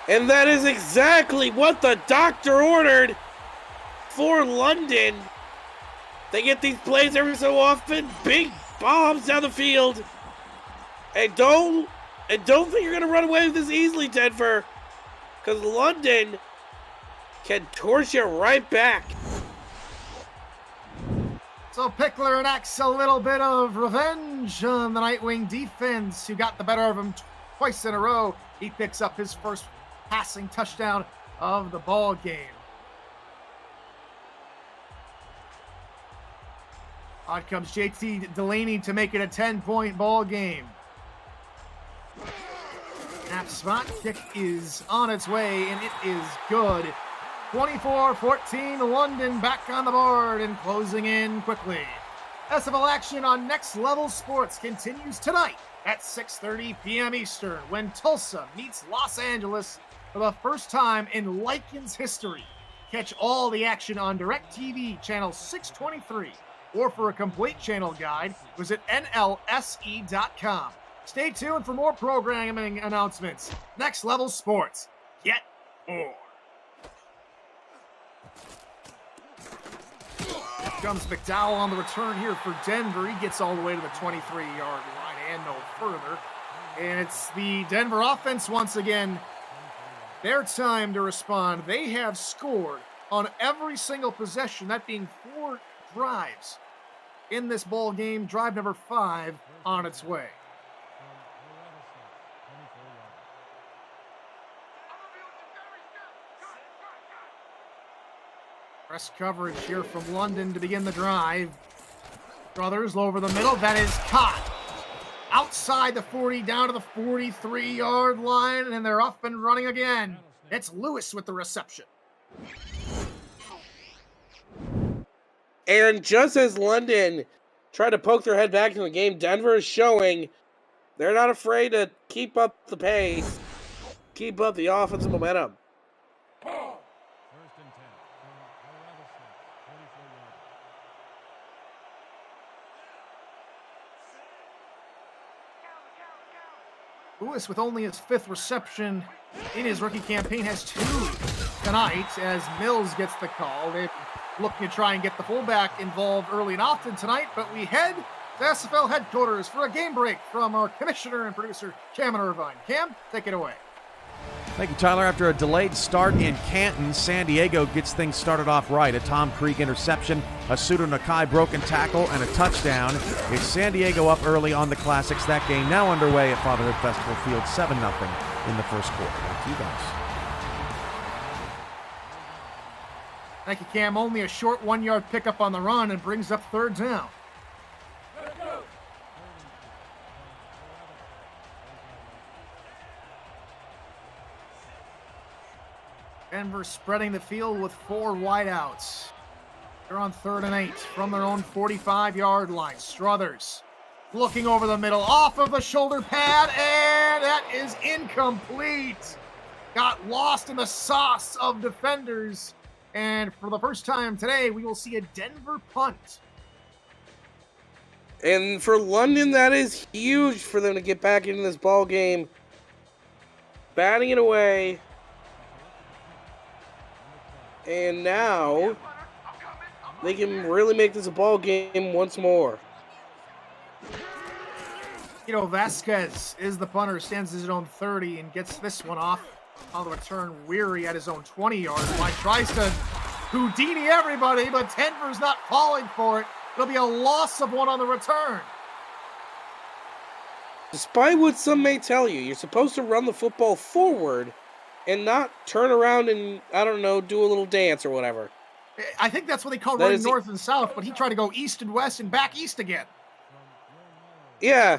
Speaker 9: And that is exactly what the doctor ordered for London. They get these plays every so often. Big bombs down the field. And don't think you're going to run away with this easily, Denver. Because London can torch you right back.
Speaker 8: So Pickler enacts a little bit of revenge on the Nightwing defense, who got the better of him twice in a row. He picks up his first passing touchdown of the ball game. Out comes JT Delaney to make it a 10-point ball game. Snap spot kick is on its way, and it is good. 24-14, London back on the board and closing in quickly. SFL action on Next Level Sports continues tonight at 6:30 p.m. Eastern, when Tulsa meets Los Angeles for the first time in Lycan's history. Catch all the action on DirecTV channel 623, or for a complete channel guide, visit NLSE.com. Stay tuned for more programming announcements. Next Level Sports. Get more. Comes McDowell on the return here for Denver. He gets all the way to the 23-yard line and no further. And it's the Denver offense once again. Their time to respond. They have scored on every single possession, that being 4 drives in this ball game. Drive number 5 on its way. Press coverage here from London to begin the drive. Brothers over the middle. That is caught. Outside the 40, down to the 43-yard line, and they're up and running again. It's Lewis with the reception.
Speaker 9: And just as London tried to poke their head back into the game, Denver is showing They're not afraid to keep up the pace, keep up the offensive momentum.
Speaker 8: Lewis, with only his 5th reception in his rookie campaign, has 2 tonight as Mills gets the call. They're looking to try and get the fullback involved early and often tonight, but we head to SFL headquarters for a game break from our commissioner and producer, Cam and Irvine. Cam, take it away.
Speaker 10: Thank you, Tyler. After a delayed start in Canton, San Diego gets things started off right. A Tom Creek interception, a Sudo Nakai broken tackle, and a touchdown. It's San Diego up early on the Classics. That game now underway at Fatherhood Festival Field, 7-0 in the first quarter. Back to you guys.
Speaker 8: Thank you, Cam. Only a short 1-yard pickup on the run and brings up 3rd down. Denver spreading the field with 4 wideouts. They're on 3rd and 8 from their own 45-yard line. Struthers looking over the middle, off of the shoulder pad, and that is incomplete. Got lost in the sauce of defenders, and for the first time today, we will see a Denver punt.
Speaker 9: And for London, that is huge for them to get back into this ball game. Batting it away. And now they can really make this a ball game once more.
Speaker 8: Vasquez is the punter, stands at his own 30 and gets this one off on the return. Weary at his own 20-yard line. Tries to Houdini everybody, but Denver's not falling for it. It'll be a loss of 1 on the return.
Speaker 9: Despite what some may tell you, you're supposed to run the football forward and not turn around and, I don't know, do a little dance or whatever.
Speaker 8: I think that's what they call running north and south, but he tried to go east and west and back east again.
Speaker 9: Yeah.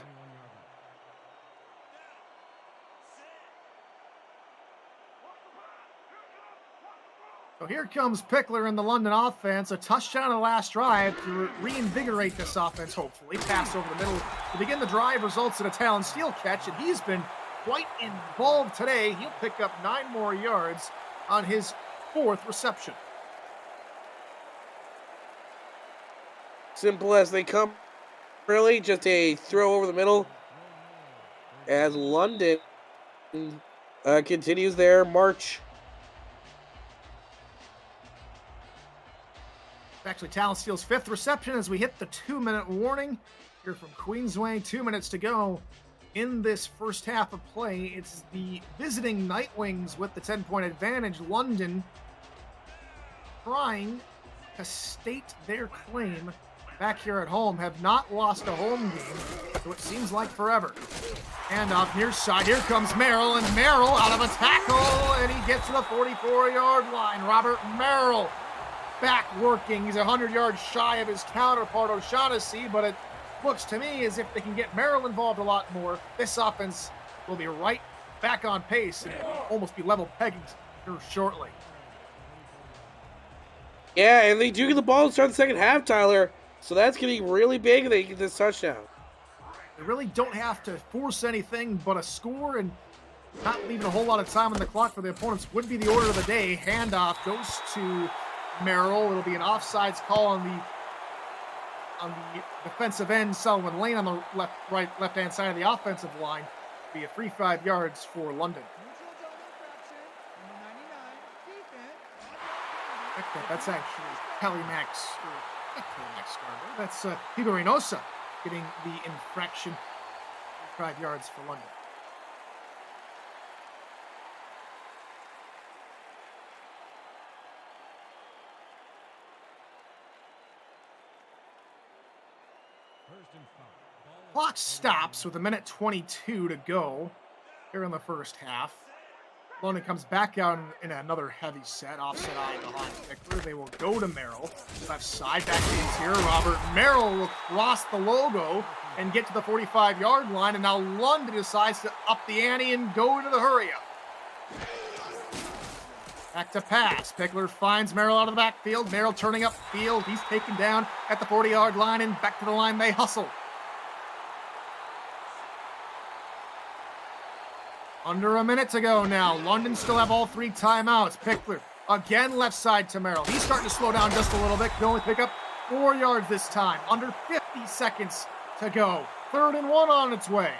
Speaker 8: So here comes Pickler in the London offense. A touchdown on the last drive to reinvigorate this offense, hopefully. Pass over the middle to begin the drive results in a Talon Steele catch, and he's been quite involved today. He'll pick up 9 more yards on his 4th reception.
Speaker 9: Simple as they come. Really, just a throw over the middle. As London continues their march.
Speaker 8: Actually, Talon Steele's 5th reception as we hit the 2-minute warning. Here from Queensway, 2 minutes to go. In this first half of play, it's the visiting Nightwings with the 10-point advantage. London trying to state their claim back here at home. Have not lost a home game, so it seems like forever. And off near side, here comes Merrill, and Merrill out of a tackle, and he gets to the 44-yard line. Robert Merrill back working. He's 100 yards shy of his counterpart O'Shaughnessy, but it looks to me as if they can get Merrill involved a lot more. This offense will be right back on pace and almost be level pegging here shortly.
Speaker 9: Yeah, and they do get the ball to start the second half, Tyler. So that's going to be really big if they get this touchdown.
Speaker 8: They really don't have to force anything but a score and not leaving a whole lot of time on the clock for the opponents would be the order of the day. Handoff goes to Merrill. It'll be an offsides call on the defensive end. Sullivan Lane on the left-hand side of the offensive line. It'll be a free 5 yards for London. That's actually Kelly Max. That's Hugo Reynosa getting the infraction. 5 yards for London. Clock stops with 1:22 to go here in the first half. London comes back out in another heavy set, offset eye behind Pickler. They will go to Merrill. Left side, back is here. Robert Merrill will cross the logo and get to the 45-yard line, and now London decides to up the ante and go into the hurry-up. Back to pass. Pickler finds Merrill out of the backfield. Merrill turning up field. He's taken down at the 40-yard line, and back to the line they hustle. Under a minute to go now. London still have all 3 timeouts. Pickler again left side to Merrill. He's starting to slow down just a little bit. Can only pick up 4 yards this time. Under 50 seconds to go. 3rd and 1 on its way.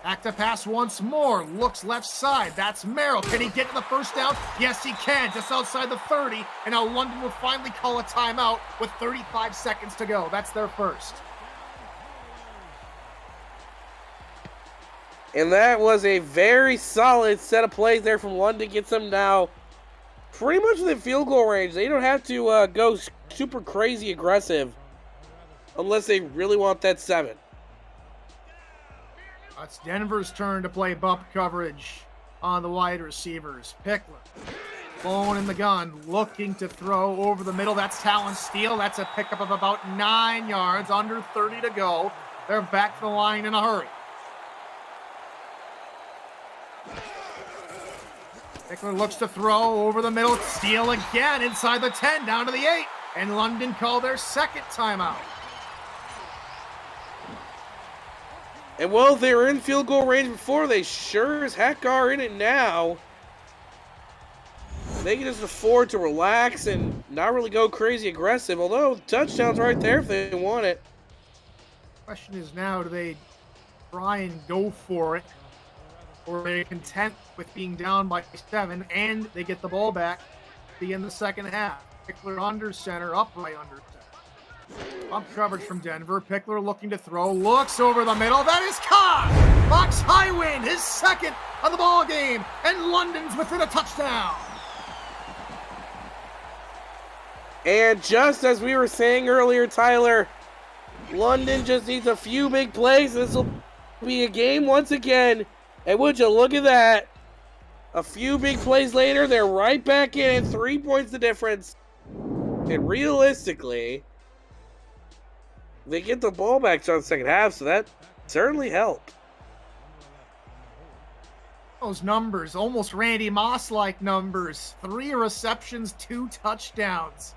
Speaker 8: Back to pass once more. Looks left side. That's Merrill. Can he get to the first down? Yes, he can. Just outside the 30. And now London will finally call a timeout with 35 seconds to go. That's their first.
Speaker 9: And that was a very solid set of plays there from London. Gets them now pretty much within field goal range. They don't have to go super crazy aggressive unless they really want that 7.
Speaker 8: It's Denver's turn to play bump coverage on the wide receivers. Pickler, blowing in the gun, looking to throw over the middle. That's Talon Steele. That's a pickup of about 9 yards, under 30 to go. They're back to the line in a hurry. Pickler looks to throw over the middle. Steele again inside the 10, down to the 8. And London called their second timeout.
Speaker 9: And while they were in field goal range before, they sure as heck are in it now. They can just afford to relax and not really go crazy aggressive, although touchdown's right there if they want it.
Speaker 8: Question is now, do they try and go for it, or are they content with being down by 7 and they get the ball back to begin the second half? Pickler under center, upright under center. Bump coverage from Denver. Pickler looking to throw, looks over the middle. That is caught! Fox Highwind, his second of the ball game, and London's within a touchdown.
Speaker 9: And just as we were saying earlier, Tyler, London just needs a few big plays. This will be a game once again. And would you look at that? A few big plays later, they're right back in, 3 points the difference. And realistically, they get the ball back to the second half, so that certainly helped.
Speaker 8: Those numbers, almost Randy Moss-like numbers. 3 receptions, 2 touchdowns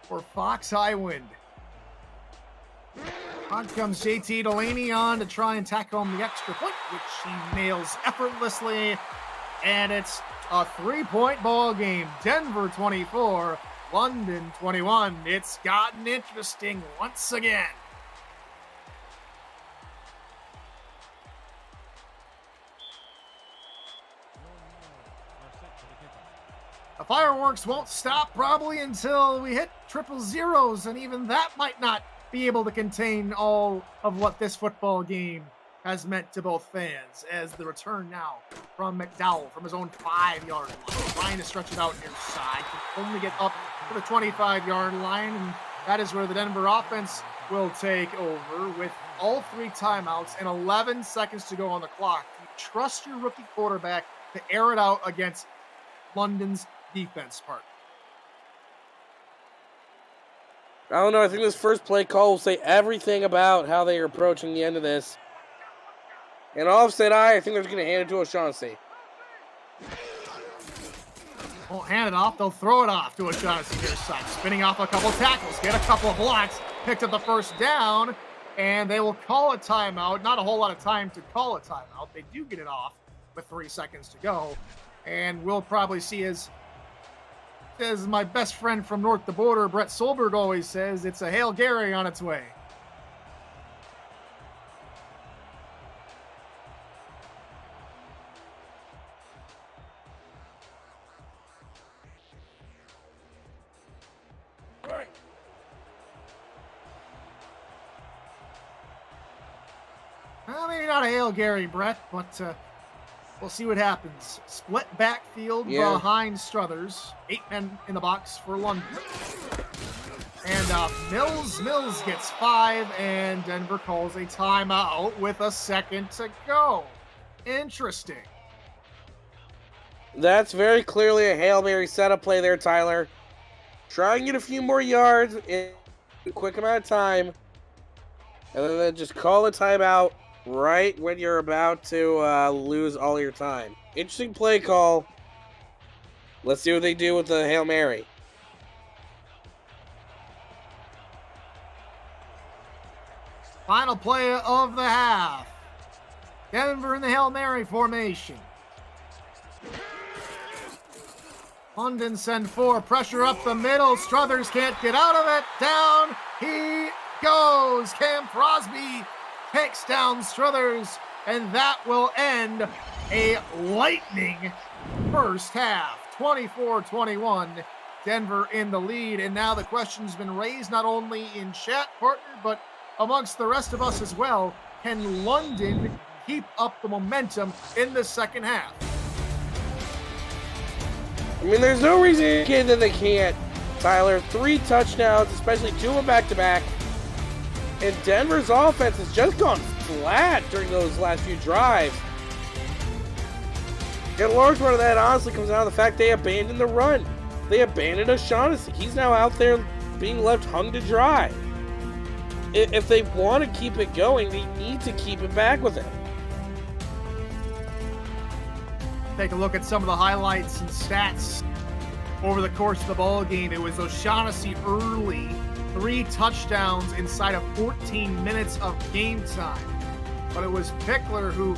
Speaker 8: for Fox Highwind. On comes JT Delaney on to try and tack home the extra point, which he nails effortlessly. And it's a 3-point ball game. Denver 24, London 21. It's gotten interesting once again. The fireworks won't stop probably until we hit triple zeros, and even that might not be able to contain all of what this football game has meant to both fans, as the return now from McDowell from his own 5-yard line, trying to stretch it out near side, can only get up to the 25-yard line, and that is where the Denver offense will take over with all 3 timeouts and 11 seconds to go on the clock. You trust your rookie quarterback to air it out against London's defense part.
Speaker 9: I don't know, I think this first play call will say everything about how they are approaching the end of this. And offset I think they're just going to hand it to O'Shaughnessy.
Speaker 8: Won't hand it off, they'll throw it off to O'Shaughnessy near side. Spinning off a couple tackles, get a couple of blocks, picked up the first down, and they will call a timeout. Not a whole lot of time to call a timeout. They do get it off with 3 seconds to go. And we'll probably see, as my best friend from north the border, Brett Solberg, always says, it's a Hail Gary on its way. Well, maybe not a Hail Gary, Brett, but we'll see what happens. Split backfield behind Struthers. 8 men in the box for London. And Mills gets 5, and Denver calls a timeout with a second to go. Interesting.
Speaker 9: That's very clearly a Hail Mary setup play there, Tyler. Try and get a few more yards in a quick amount of time. And then just call a timeout right when you're about to lose all your time. Interesting play call. Let's see what they do with the Hail Mary.
Speaker 8: Final play of the half. Denver in the Hail Mary formation. London send 4, pressure up the middle. Struthers can't get out of it. Down he goes. Cam Crosby takes down Struthers, and that will end a lightning first half. 24-21, Denver in the lead. And now the question's been raised not only in chat, partner, but amongst the rest of us as well. Can London keep up the momentum in the second half?
Speaker 9: I mean, there's no reason that they can't. Tyler, 3 touchdowns, especially 2 of them back-to-back. And Denver's offense has just gone flat during those last few drives. And a large part of that honestly comes down to the fact they abandoned the run. They abandoned O'Shaughnessy. He's now out there being left hung to dry. If they want to keep it going, they need to keep it back with him.
Speaker 8: Take a look at some of the highlights and stats over the course of the ball game. It was O'Shaughnessy early, 3 touchdowns inside of 14 minutes of game time. But it was Pickler who,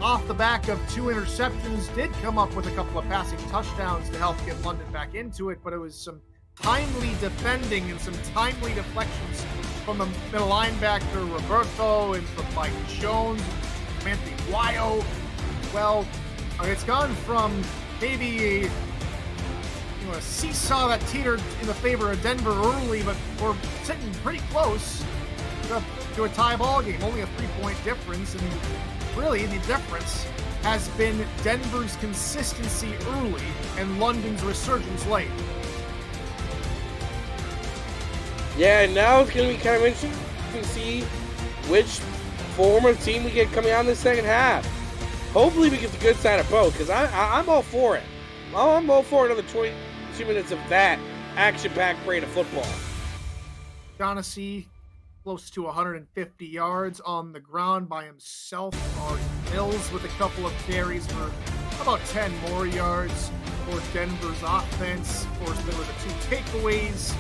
Speaker 8: off the back of 2 interceptions, did come up with a couple of passing touchdowns to help get London back into it. But it was some timely defending and some timely deflections from the middle linebacker Roberto and from Mike Jones, Anthony Guayo. Well, it's gone from maybe a seesaw that teetered in the favor of Denver early, but we're sitting pretty close to a tie ball game. Only a 3-point difference, and really the difference has been Denver's consistency early and London's resurgence late.
Speaker 9: Yeah, and now it's going to be kind of interesting to see which form of team we get coming out in the second half. Hopefully we get the good side of both, because I'm all for it. I'm all for another 22 minutes of that action-packed brand of football.
Speaker 8: Shaughnessy close to 150 yards on the ground by himself. Already Mills with a couple of carries for about 10 more yards for Denver's offense. Of course, there were the 2 takeaways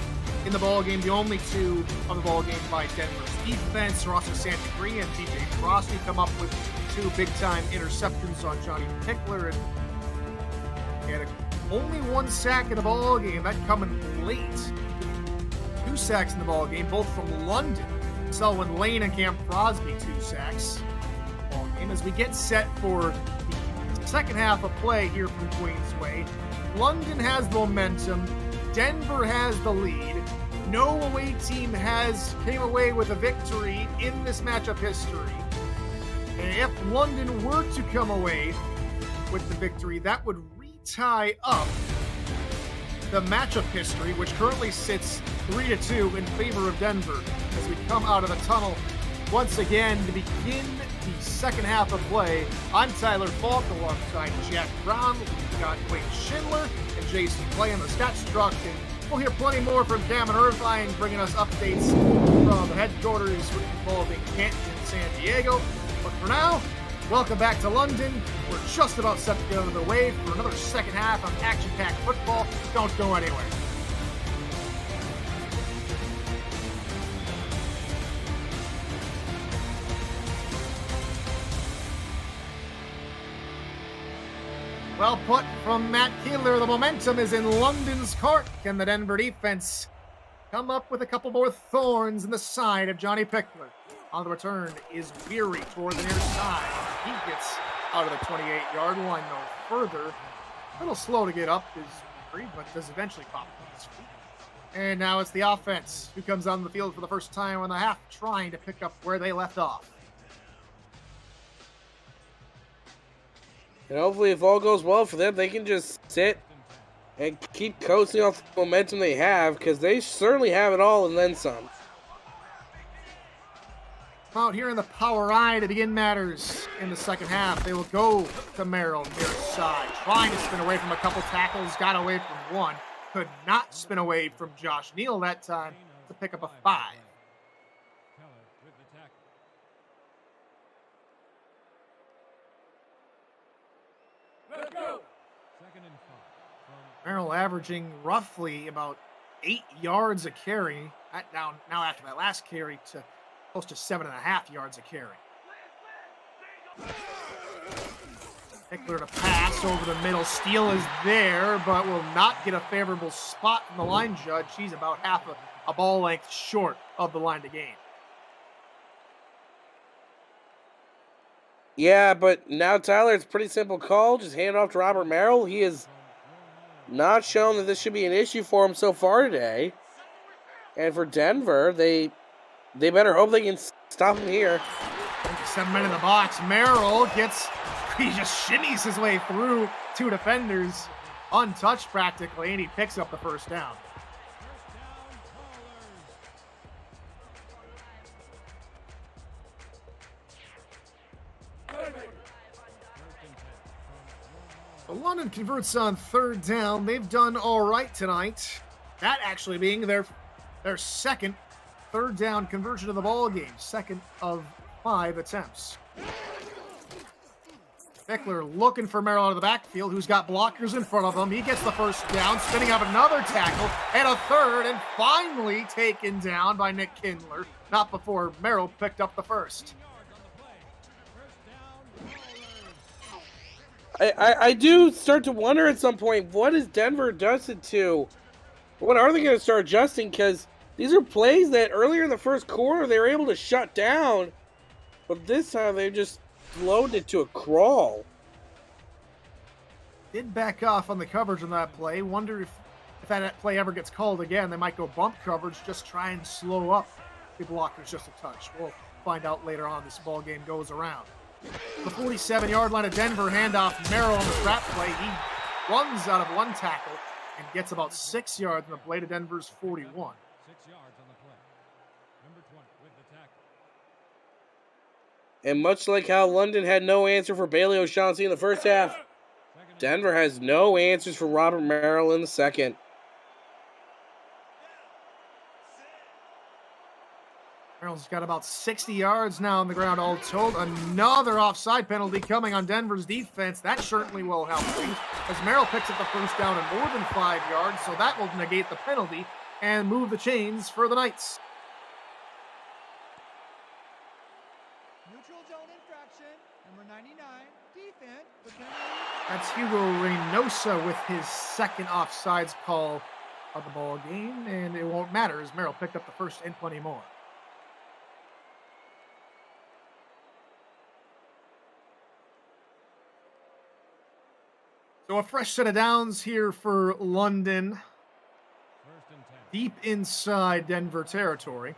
Speaker 8: in the ballgame, the only 2 on the ballgame by Denver's defense. Rossa Santagria and TJ Frosty come up with 2 big-time interceptions on Johnny Pickler, and only 1 sack in the ballgame. That coming late. 2 sacks in the ballgame, both from London. Selwyn Lane and Cam Crosby, 2 sacks. Ballgame as we get set for the second half of play here from Queensway. London has the momentum. Denver has the lead. No away team came away with a victory in this matchup history. And if London were to come away with the victory, that would retie up the matchup history, which currently sits 3-2 in favor of Denver as we come out of the tunnel once again to begin the second half of play. I'm Tyler Falk alongside Jack Brown. We've got Wayne Schindler and Jason Clay on the stats truck, and we'll hear plenty more from Cameron Irvine bringing us updates from the headquarters involving Canton and San Diego. But for now, welcome back to London. We're just about set to get underway for another second half of action-packed football. Don't go anywhere. Well put from Matt Keeler. The momentum is in London's court. Can the Denver defense come up with a couple more thorns in the side of Johnny Pickler? On the return is Weary toward the near side. He gets out of the 28-yard line no further. A little slow to get up is Weary, but does eventually pop up his feet. And now it's the offense who comes on the field for the first time in the half, trying to pick up where they left off.
Speaker 9: And hopefully, if all goes well for them, they can just sit and keep coasting off the momentum they have, because they certainly have it all and then some.
Speaker 8: Out here in the power I to begin matters in the second half. They will go to Merrill near side, trying to spin away from a couple tackles, got away from one, could not spin away from Josh Neal that time to pick up a 5. Merrill averaging roughly about 8 yards a carry. Now after that last carry to close to 7.5 yards a carry. Pickler to pass over the middle. Steele is there, but will not get a favorable spot from the line judge. He's about half a ball length short of the line to gain.
Speaker 9: Yeah, but now, Tyler, it's a pretty simple call. Just hand it off to Robert Merrill. He has not shown that this should be an issue for him so far today. And for Denver, they better hope they can stop him here.
Speaker 8: 7 men in the box. Merrill he just shimmies his way through 2 defenders, untouched practically, and he picks up the first down. London converts on 3rd down. They've done all right tonight. That actually being their second 3rd down conversion of the ball game. 2nd of 5 attempts. Pickler looking for Merrill out of the backfield, who's got blockers in front of him. He gets the first down, spinning up another tackle, and a third, and finally taken down by Nick Kindler. Not before Merrill picked up the first.
Speaker 9: I do start to wonder at some point, what is Denver adjusted to? What are they going to start adjusting? Because these are plays that earlier in the first quarter they were able to shut down, but this time they just slowed it to a crawl.
Speaker 8: Did back off on the coverage on that play. Wonder if that play ever gets called again. They might go bump coverage, just try and slow up the blockers just a touch. We'll find out later on this ball game goes around. The 47-yard line of Denver, handoff Merrill on the trap play. He runs out of 1 tackle and gets about 6 yards on the play to Denver's 41.
Speaker 11: 6 yards on the play. Number 20 with the tackle.
Speaker 9: And much like how London had no answer for Bailey O'Shaughnessy in the first half, Denver has no answers for Robert Merrill in the second.
Speaker 8: Merrill's got about 60 yards now on the ground all told. Another offside penalty coming on Denver's defense. That certainly will help things as Merrill picks up the first down and more than 5 yards, so that will negate the penalty and move the chains for the Knights.
Speaker 11: Neutral zone infraction, number 99, defense.
Speaker 8: That's Hugo Reynosa with his second offsides call of the ball game, and it won't matter as Merrill picked up the first and plenty more. So a fresh set of downs here for London. Deep inside Denver territory.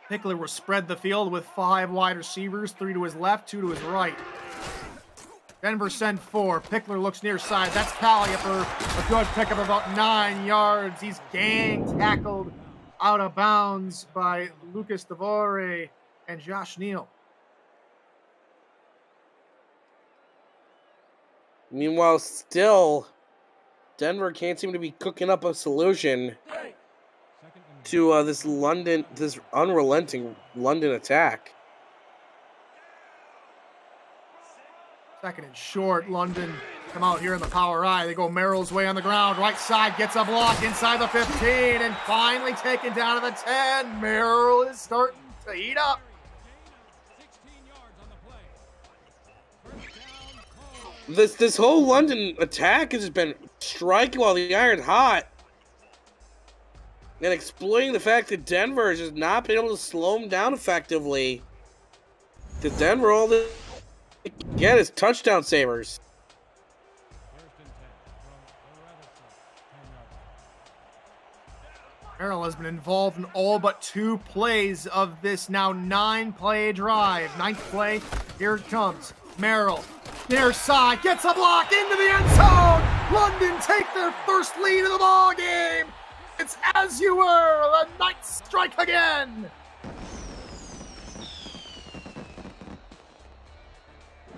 Speaker 8: Pickler will spread the field with 5 wide receivers, 3 to his left, 2 to his right. Denver send 4. Pickler looks near side. That's Pally for a good pickup, about 9 yards. He's gang tackled out of bounds by Lucas Devore and Josh Neal.
Speaker 9: Meanwhile, still, Denver can't seem to be cooking up a solution to this unrelenting London attack.
Speaker 8: 2nd and short. London come out here in the power I. They go Merrill's way on the ground. Right side gets a block inside the 15 and finally taken down to the 10. Merrill is starting to heat up.
Speaker 9: This whole London attack has just been striking while the iron's hot and exploiting the fact that Denver has just not been able to slow them down effectively. Because Denver, all they get is touchdown savers.
Speaker 8: Merrill has been involved in all but 2 plays of this now 9-play drive. 9th play, here it comes. Merrill, near side, gets a block into the end zone. London take their first lead of the ball game. It's as you were. The Knights strike again.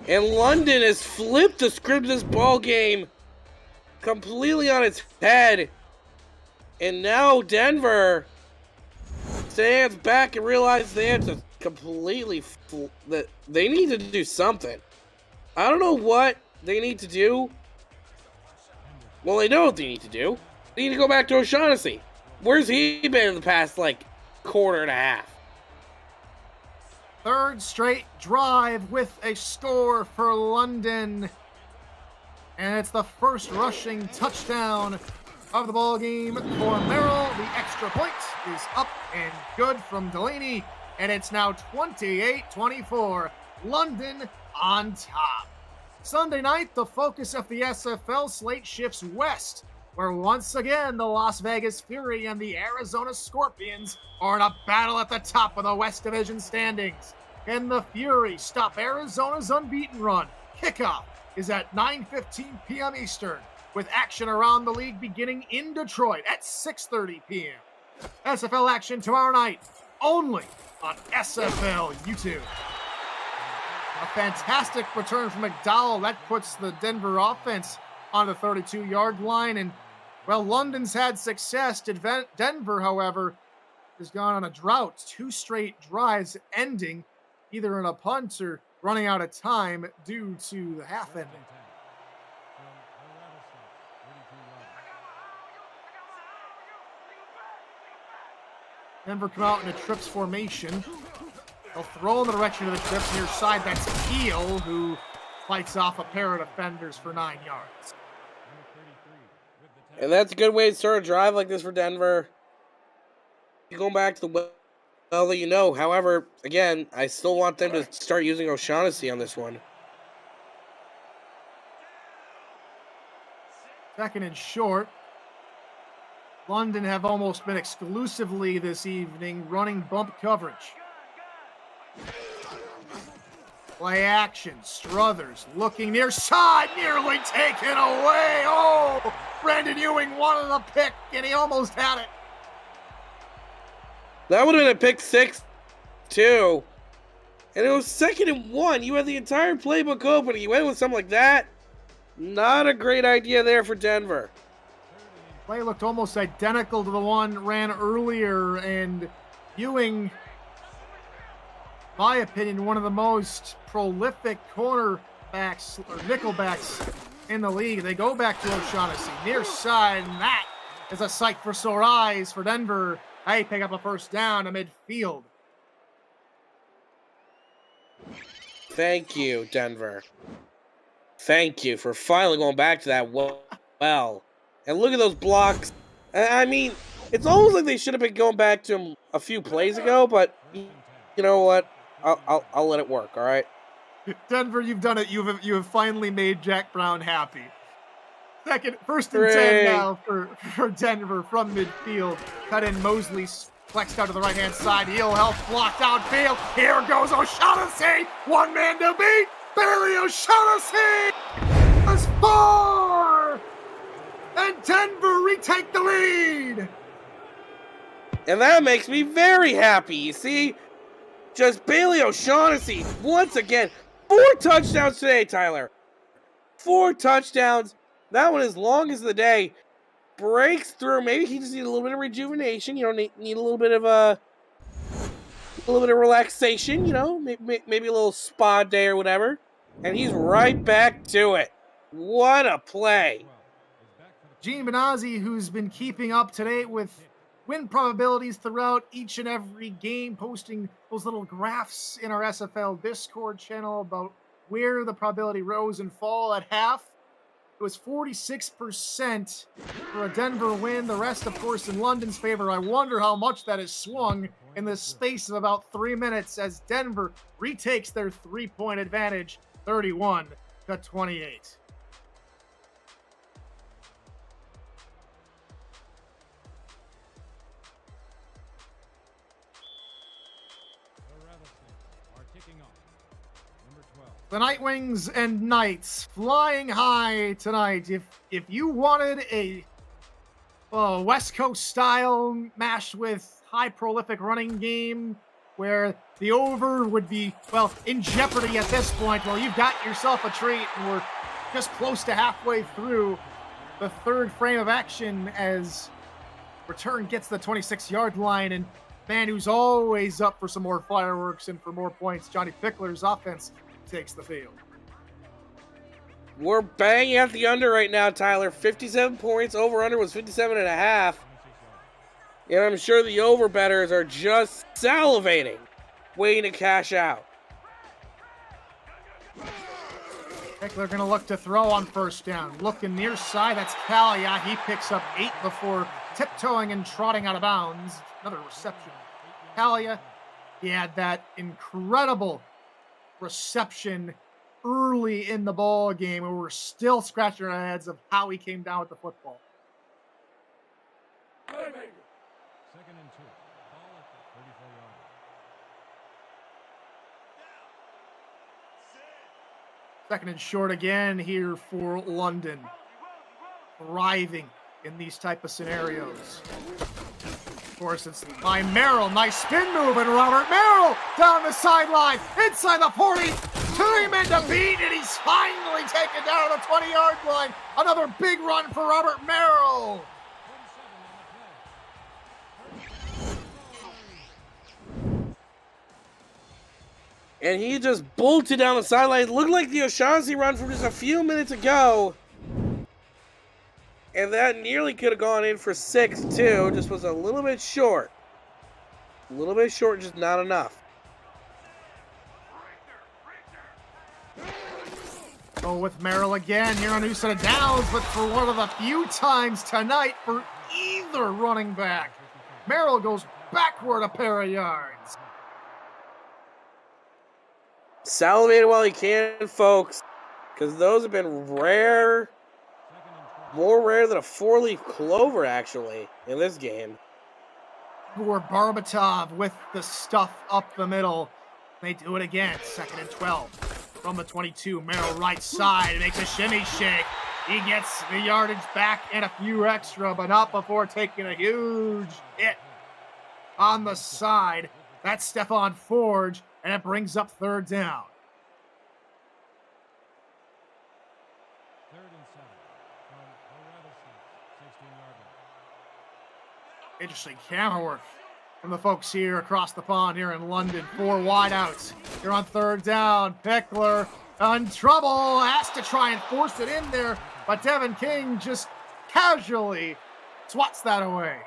Speaker 9: And London has flipped the script of this ball game completely on its head. And now Denver stands back and realizes they have to completely that they need to do something. I don't know what they need to do. Well, they know what they need to do. They need to go back to O'Shaughnessy. Where's he been in the past, like, quarter and a half?
Speaker 8: Third straight drive with a score for London. And it's the first rushing touchdown of the ball game for Merrill. The extra point is up and good from Delaney. And it's now 28-24. London on top. Sunday night, the focus of the SFL slate shifts west, where once again the Las Vegas Fury and the Arizona Scorpions are in a battle at the top of the West Division standings. Can the Fury stop Arizona's unbeaten run? Kickoff is at 9:15 p.m. Eastern, with action around the league beginning in Detroit at 6:30 p.m. SFL action tomorrow night, only on SFL YouTube. A fantastic return from McDowell. That puts the Denver offense on the 32-yard line. And, well, London's had success. Denver, however, has gone on a drought. 2 straight drives ending either in a punt or running out of time due to the half ending. Denver come out in a trips formation. They'll throw in the direction of the trips near side. That's Keel, who fights off a pair of defenders for 9 yards.
Speaker 9: And that's a good way to start a drive like this for Denver. You're going back to the well that you know. However, again, I still want them to start using O'Shaughnessy on this one.
Speaker 8: Second and short. London have almost been exclusively this evening running bump coverage. Play action. Struthers looking near side, nearly taken away. Oh, Brandon Ewing wanted a pick, and he almost had it.
Speaker 9: That would have been a pick 6, too. And it was 2nd and 1. You had the entire playbook open. You went with something like that. Not a great idea there for Denver.
Speaker 8: Play looked almost identical to the one ran earlier, and Ewing, my opinion, one of the most prolific cornerbacks or nickelbacks in the league. They go back to O'Shaughnessy near side, and that is a sight for sore eyes for Denver. They pick up a first down to midfield.
Speaker 9: Thank you, Denver. Thank you for finally going back to that well. And look at those blocks. I mean, it's almost like they should have been going back to him a few plays ago, but you know what? I'll let it work, all right?
Speaker 8: Denver, you've done it. You have finally made Jack Brown happy. First and 10 now for Denver from midfield. Cut in Mosley, flexed out to the right-hand side. Heel health blocked outfield. Here goes O'Shaughnessy. One man to beat. Barely O'Shaughnessy. There's 4. And Denver retake the lead.
Speaker 9: And that makes me very happy, you see? Just Bailey O'Shaughnessy, once again. 4 touchdowns today, Tyler. 4 touchdowns. That one as long as the day. Breaks through. Maybe he just needs a little bit of rejuvenation. You know, need a little bit of relaxation, you know? Maybe a little spa day or whatever. And he's right back to it. What a play.
Speaker 8: Gene Benazzi, who's been keeping up to date with win probabilities throughout each and every game, posting those little graphs in our SFL Discord channel about where the probability rose and fall at half. It was 46% for a Denver win. The rest, of course, in London's favor. I wonder how much that has swung in the space of about 3 minutes as Denver retakes their 3-point advantage, 31-28. The Nightwings and Knights flying high tonight. If you wanted a West Coast style mashed with high prolific running game where the over would be, well, in jeopardy at this point, well, you've got yourself a treat, and we're just close to halfway through the third frame of action as return gets the 26-yard line, and man who's always up for some more fireworks and for more points, Johnny Pickler's offense takes the field.
Speaker 9: We're banging at the under right now, Tyler. 57 points. Over-under was 57.5. And I'm sure the overbetters are just salivating, waiting to cash out.
Speaker 8: They're going to look to throw on first down. Looking near side, that's Kalia. He picks up 8 before tiptoeing and trotting out of bounds. Another reception. Kalia, he had that incredible reception early in the ball game, and we're still scratching our heads of how he came down with the football.
Speaker 11: 2nd and 2. Ball at the 34-yard line.
Speaker 8: 2nd and short again here for London. Thriving in these type of scenarios. Of course, it's by Merrill. Nice spin move, and Robert Merrill down the sideline, inside the 40. 2 men to beat, and he's finally taken down on the 20-yard line. Another big run for Robert Merrill.
Speaker 9: And he just bolted down the sideline. It looked like the O'Shaughnessy run from just a few minutes ago. And that nearly could have gone in for 6, too. Just was a little bit short. A little bit short, just not enough.
Speaker 8: Oh, with Merrill again here on a new set of downs, but for one of the few times tonight for either running back. Merrill goes backward a pair of yards.
Speaker 9: Salivate while he can, folks, because those have been rare. More rare than a 4-leaf clover, actually, in this game.
Speaker 8: For Barbatov with the stuff up the middle. They do it again. 2nd and 12. From the 22, Merrill right side, makes a shimmy shake. He gets the yardage back and a few extra, but not before taking a huge hit on the side. That's Stefan Forge, and it brings up 3rd down.
Speaker 11: 3rd and 7 from Colorado State, 16-yard line.
Speaker 8: Interesting camera work from the folks here across the pond here in London. 4 wideouts. Here on 3rd down. Pickler in trouble. Has to try and force it in there, but Devin King just casually swats that away.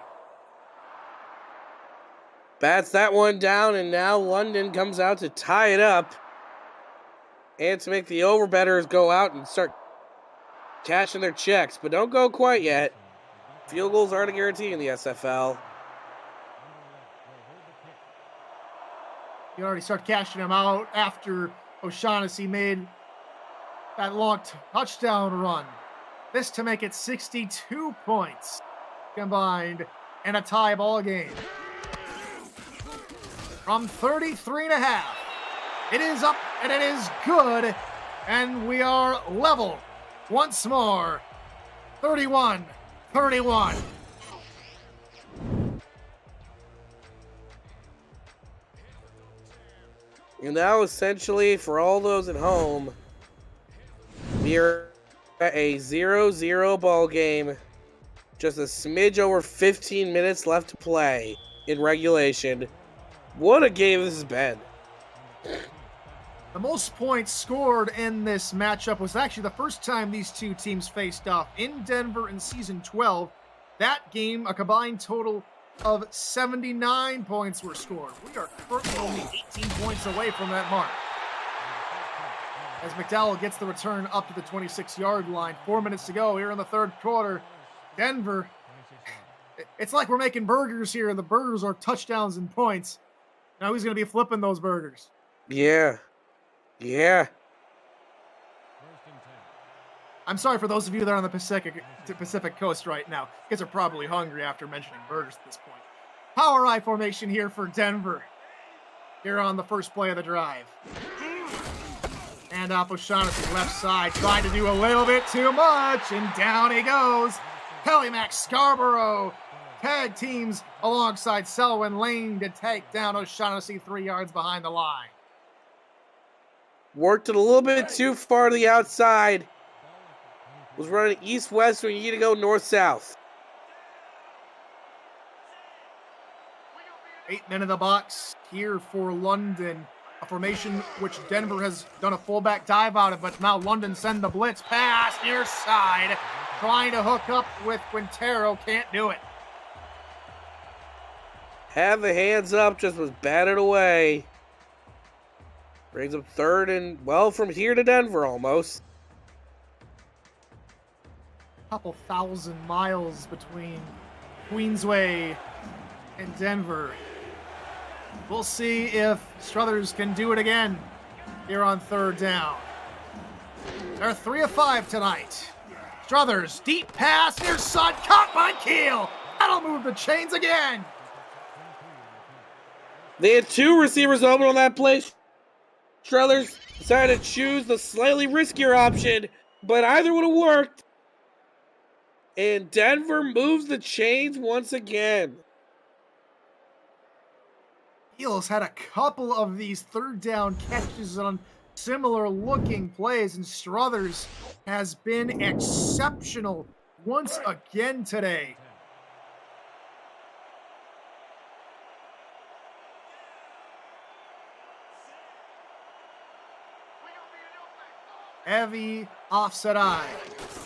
Speaker 9: Bats that one down, and now London comes out to tie it up. And to make the overbetters go out and start cashing their checks, but don't go quite yet. Field goals aren't a guarantee in the SFL.
Speaker 8: You already start cashing them out after O'Shaughnessy made that long touchdown run. This to make it 62 points combined and a tie ball game. From 33.5. It is up and it is good. And we are level once more. 31-31.
Speaker 9: And now, essentially, for all those at home, we're at a 0-0 ball game. Just a smidge over 15 minutes left to play in regulation. What a game this has been.
Speaker 8: The most points scored in this matchup was actually the first time these two teams faced off in Denver in Season 12. That game, a combined total of 79 points were scored. We are currently only 18 points away from that mark. As McDowell gets the return up to the 26-yard line. 4 minutes to go here in the 3rd quarter. Denver, it's like we're making burgers here, and the burgers are touchdowns and points. Now who's going to be flipping those burgers?
Speaker 9: Yeah. Yeah.
Speaker 8: I'm sorry for those of you that are on the Pacific Coast right now. You guys are probably hungry after mentioning burgers at this point. Power I formation here for Denver. Here on the first play of the drive. And off O'Shaughnessy, left side, tried to do a little bit too much, and down he goes. Kelly Max Scarborough tag teams alongside Selwyn Lane to take down O'Shaughnessy 3 yards behind the line.
Speaker 9: Worked it a little bit too far to the outside. Was running east-west when you need to go north-south.
Speaker 8: 8 men in the box here for London. A formation which Denver has done a fullback dive out of, but now London send the blitz pass near side. Trying to hook up with Quintero, can't do it.
Speaker 9: Had the hands up, just was batted away. Brings up third and, well, from here to Denver almost.
Speaker 8: Couple thousand miles between Queensway and Denver. We'll see if Struthers can do it again here on third down. They're 3 of 5 tonight. Struthers, deep pass, near side, caught by Keel. That'll move the chains again.
Speaker 9: They had 2 receivers open on that play. Struthers decided to choose the slightly riskier option, but either would have worked. And Denver moves the chains once again.
Speaker 8: Keel's had a couple of these third down catches on similar looking plays, and Struthers has been exceptional once again today. Heavy offset eye.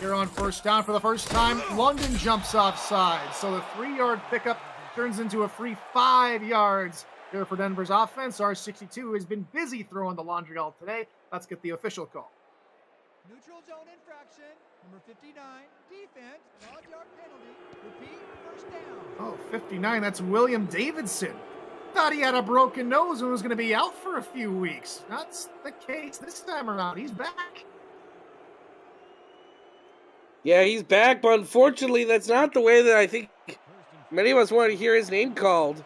Speaker 8: Here on first down for the first time, London jumps offside. So the 3-yard pickup turns into a free 5 yards here for Denver's offense. R62 has been busy throwing the laundry all today. Let's get the official call.
Speaker 11: Neutral zone infraction, number 59, defense, 5-yard penalty, repeat, first down.
Speaker 8: Oh, 59, that's William Davidson. Thought he had a broken nose and was going to be out for a few weeks. That's the case this time around. He's back.
Speaker 9: Yeah, he's back, but unfortunately, that's not the way that I think many of us wanted to hear his name called.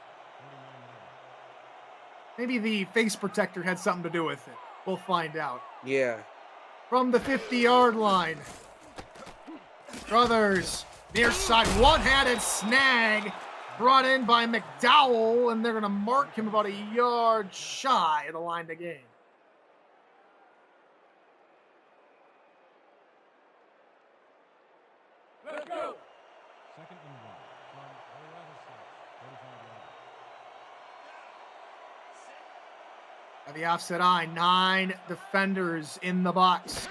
Speaker 8: Maybe the face protector had something to do with it. We'll find out.
Speaker 9: Yeah.
Speaker 8: From the 50-yard line, Struthers, near side, one-handed snag, brought in by McDowell, and they're going to mark him about a yard shy of the line to gain.
Speaker 11: Let's go. Second and 1 from Colorado State, 45 yards.
Speaker 8: At the offset eye, 9 defenders in the box.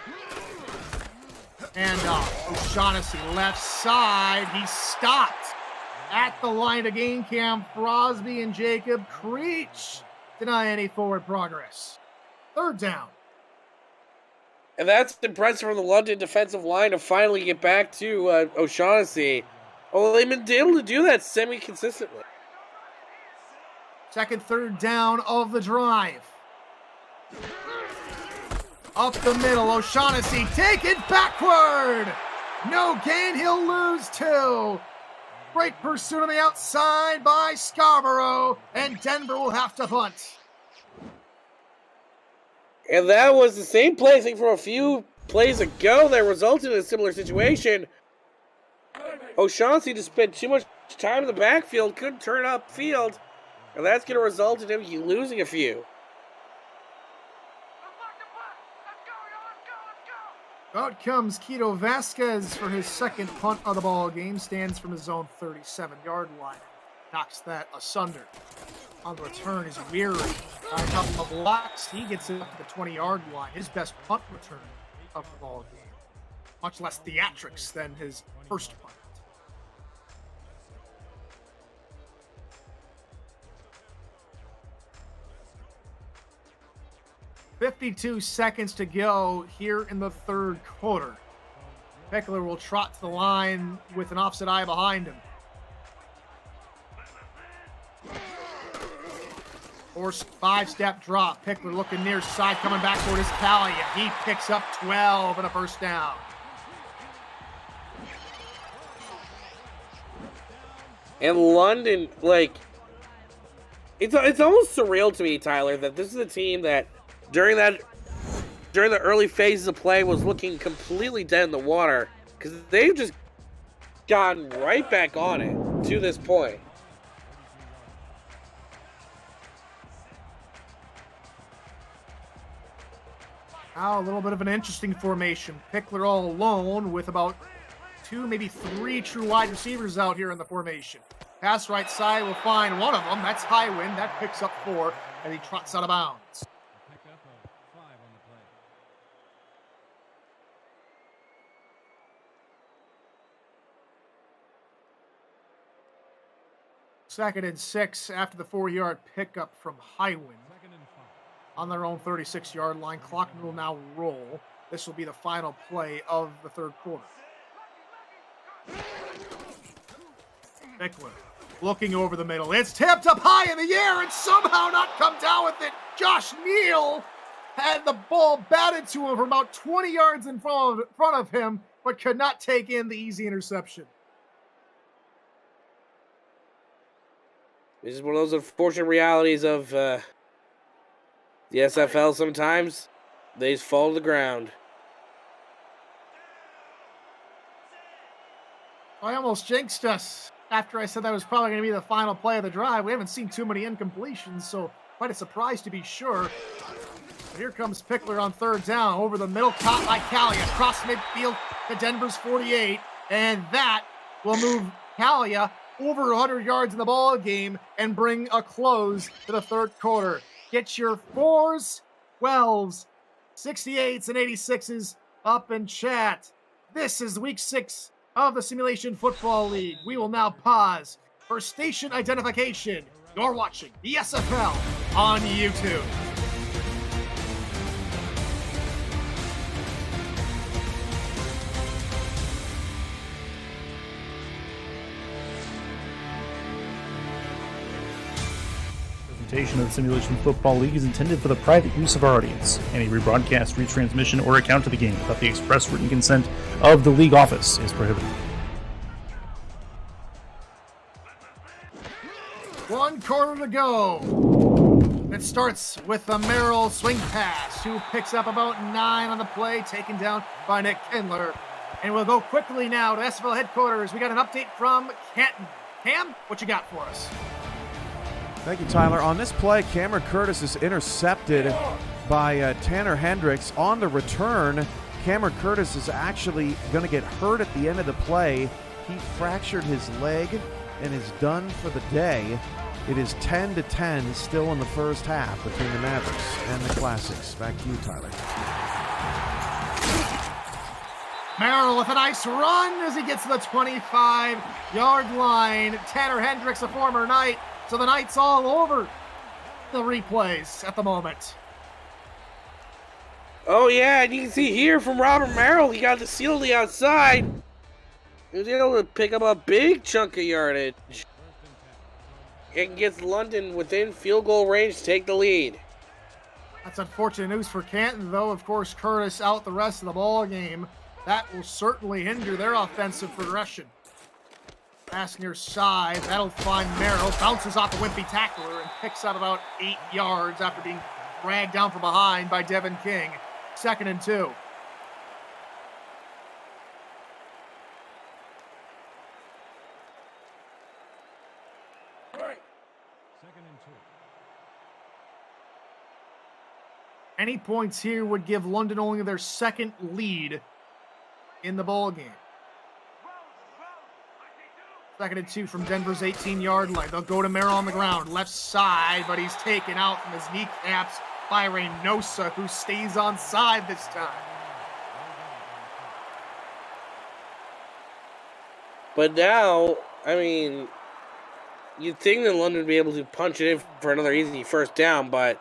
Speaker 8: And O'Shaughnessy, left side. He stopped at the line to gain. Cam Crosby and Jacob Creech deny any forward progress. Third down.
Speaker 9: And that's impressive from the London defensive line to finally get back to O'Shaughnessy. Oh, they've been able to do that semi-consistently.
Speaker 8: Second, third down of the drive. Up the middle, O'Shaughnessy taken backward. No gain, he'll lose 2. Great pursuit on the outside by Scarborough, and Denver will have to punt.
Speaker 9: And that was the same play, I think, from a few plays ago that resulted in a similar situation. O'Shaughnessy just spent too much time in the backfield, couldn't turn upfield, and that's going to result in him losing a few.
Speaker 8: Out comes Quito Vasquez for his second punt of the ball game. Stands from his own 37-yard line. Knocks that asunder. On the return is Weary. On a couple of blocks, he gets it up to the 20-yard line. His best punt return of the ball game. Much less theatrics than his first punt. 52 seconds to go here in the third quarter. Pickler will trot to the line with an offset eye behind him. Forced 5-step drop. Pickler looking near side, coming back toward his Talia. He picks up 12 and a first down.
Speaker 9: And London, like, it's almost surreal to me, Tyler, that this is a team that during the early phases of play was looking completely dead in the water, because they've just gotten right back on it to this point.
Speaker 8: Now a little bit of an interesting formation. Pickler all alone with about 2, maybe 3 true wide receivers out here in the formation. Pass right side will find one of them. That's Highwind. That picks up 4, and he trots out of bounds.
Speaker 11: Pickup of 5 on the play.
Speaker 8: 2nd and 6 after the 4-yard pickup from Highwind. On their own 36-yard line. Clock will now roll. This will be the final play of the third quarter. Bickler looking over the middle. It's tipped up high in the air and somehow not come down with it. Josh Neal had the ball batted to him from about 20 yards in front of him, but could not take in the easy interception.
Speaker 9: This is one of those unfortunate realities of the SFL sometimes. They just fall to the ground.
Speaker 8: I almost jinxed us after I said that was probably going to be the final play of the drive. We haven't seen too many incompletions, so quite a surprise to be sure. But here comes Pickler on 3rd down, over the middle, caught by Calia, across midfield to Denver's 48, and that will move Calia over 100 yards in the ball game and bring a close to the third quarter. Get your 4s, 12s, 68s, and 86s up in chat. This is week 6 of the Simulation Football League. We will now pause for station identification. You're watching the SFL on YouTube.
Speaker 12: Presentation of the Simulation Football League is intended for the private use of our audience. Any rebroadcast, retransmission, or account of the game without the express written consent of the league office is prohibited.
Speaker 8: 1 quarter to go. It starts with the Merrill swing pass, who picks up about 9 on the play, taken down by Nick Kindler. And we'll go quickly now to SFL headquarters. We got an update from Canton. Cam, what you got for us?
Speaker 10: Thank you, Tyler. On this play, Cameron Curtis is intercepted by Tanner Hendricks. On the return, Cameron Curtis is actually going to get hurt at the end of the play. He fractured his leg and is done for the day. It is 10-10 still in the first half between the Mavericks and the Classics. Back to you, Tyler.
Speaker 8: Merrill with a nice run as he gets to the 25-yard line. Tanner Hendricks, a former Knight, so the Knights all over the replays at the moment.
Speaker 9: Oh, yeah, and you can see here from Robert Merrill, he got the seal to the outside. He was able to pick up a big chunk of yardage. And gets London within field goal range to take the lead.
Speaker 8: That's unfortunate news for Canton, though. Of course, Curtis out the rest of the ball game. That will certainly hinder their offensive progression. Pass near side. That'll find Merrill. Bounces off the wimpy tackler and picks up about 8 yards after being dragged down from behind by Devin King. 2nd and 2. Any points here would give London only their 2nd lead in the ball game. 2nd and 2 from Denver's 18-yard line. They'll go to Merrill on the ground, left side, but he's taken out from his kneecaps by Reynosa, who stays on side this time.
Speaker 9: But now, I mean, you'd think that London would be able to punch it in for another easy first down, but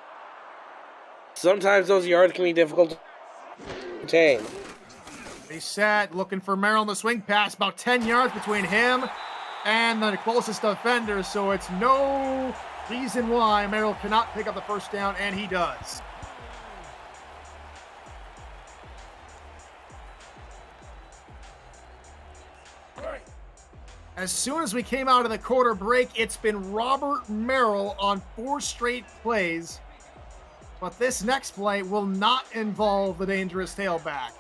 Speaker 9: sometimes those yards can be difficult to contain.
Speaker 8: He sat looking for Merrill in the swing pass, about 10 yards between him and the closest defender, so it's no reason why Merrill cannot pick up the first down, and he does. As soon as we came out of the quarter break, it's been Robert Merrill on 4 straight plays. But this next play will not involve the dangerous tailback.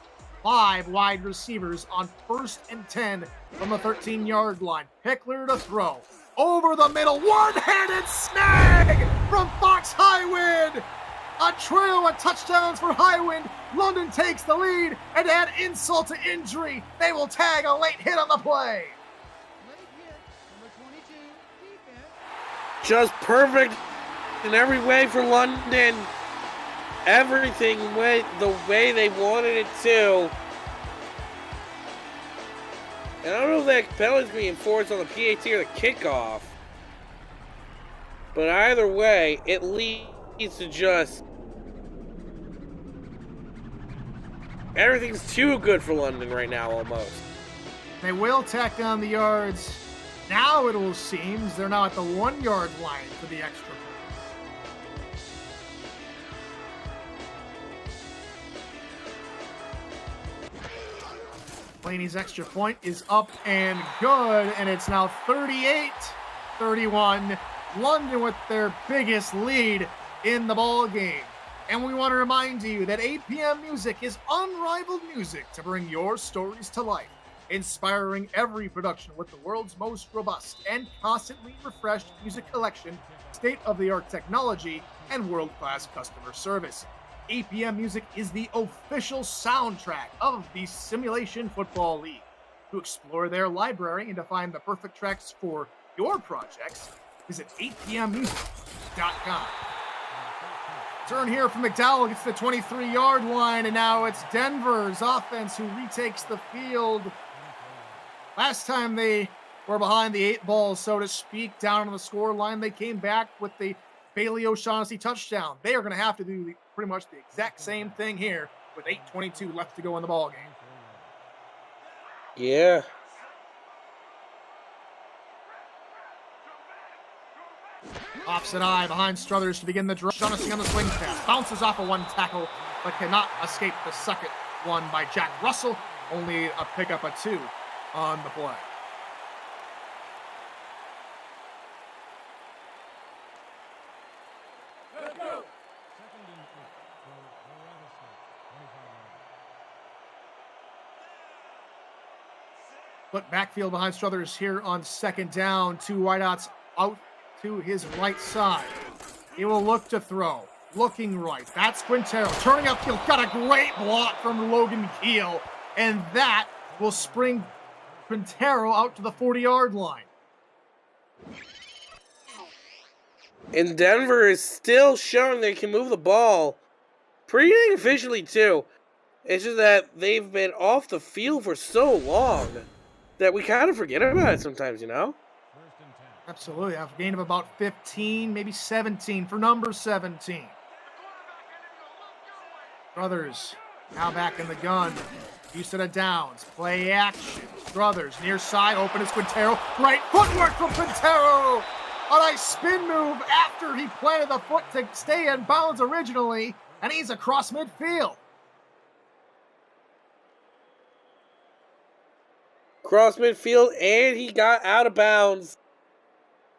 Speaker 8: 5 wide receivers on 1st and 10 from the 13-yard line. Pickler to throw. Over the middle, one-handed snag from Fox Highwind. A trail of touchdowns for Highwind. London takes the lead, and to add insult to injury, they will tag a late hit on the play.
Speaker 9: Just perfect in every way for London. Everything went the way they wanted it to. And I don't know if that penalty's being enforced on the PAT or the kickoff. But either way, it leads to just... everything's too good for London right now, almost.
Speaker 8: They will tack down the yards. Now it will seem they're now at the 1 yard line for the extra point. Blaney's extra point is up and good, and it's now 38-31. London with their biggest lead in the ball game. And we want to remind you that 8 p.m. Music is unrivaled music to bring your stories to life, inspiring every production with the world's most robust and constantly refreshed music collection, state-of-the-art technology, and world-class customer service. 8 p.m. Music is the official soundtrack of the Simulation Football League. To explore their library and to find the perfect tracks for your projects, visit 8pmmusic.com. Turn here from McDowell, gets the 23-yard line, and now it's Denver's offense who retakes the field. Last time they were behind the 8 ball, so to speak, down on the score line, they came back with the Bailey O'Shaughnessy touchdown. They are going to have to do pretty much the exact same thing here with 8:22 left to go in the ball game.
Speaker 9: Yeah.
Speaker 8: Offset eye behind Struthers to begin the drive. O'Shaughnessy on the swing pass. Bounces off of one tackle, but cannot escape the second one by Jack Russell. Only a pickup of 2 on the play. Split backfield behind Struthers here on second down. 2 wideouts out to his right side. He will look to throw. Looking right. That's Quintero. Turning upfield. Got a great block from Logan Keel. And that will spring Quintero out to the 40-yard line.
Speaker 9: And Denver is still showing they can move the ball pretty efficiently, too. It's just that they've been off the field for so long that we kind of forget about it sometimes, you know?
Speaker 8: Absolutely. A gain of about 15, maybe 17 for number 17. Struthers now back in the gun. Use of downs. Play action. Struthers near side. Open is Quintero. Great footwork from Quintero. A nice spin move after he planted the foot to stay in bounds originally. And he's across midfield.
Speaker 9: Cross midfield, and he got out of bounds.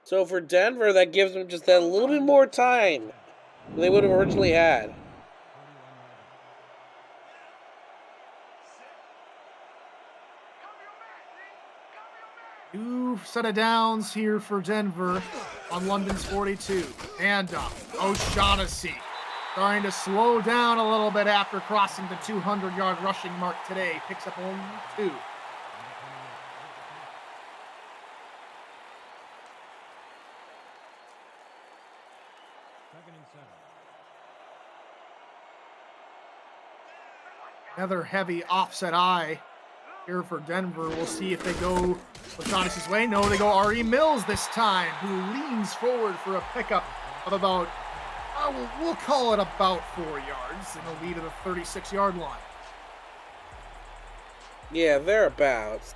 Speaker 9: So for Denver, that gives them just that little bit more time than they would have originally had.
Speaker 8: Two set of downs here for Denver on London's 42. Handoff. O'Shaughnessy trying to slow down a little bit after crossing the 200-yard rushing mark today. Picks up only 2. Another heavy offset eye here for Denver. We'll see if they go O'Shaughnessy's way. No, they go R.E. Mills this time, who leans forward for a pickup of about, we'll call it about 4 yards in the lead of the 36-yard line.
Speaker 9: Yeah, thereabouts.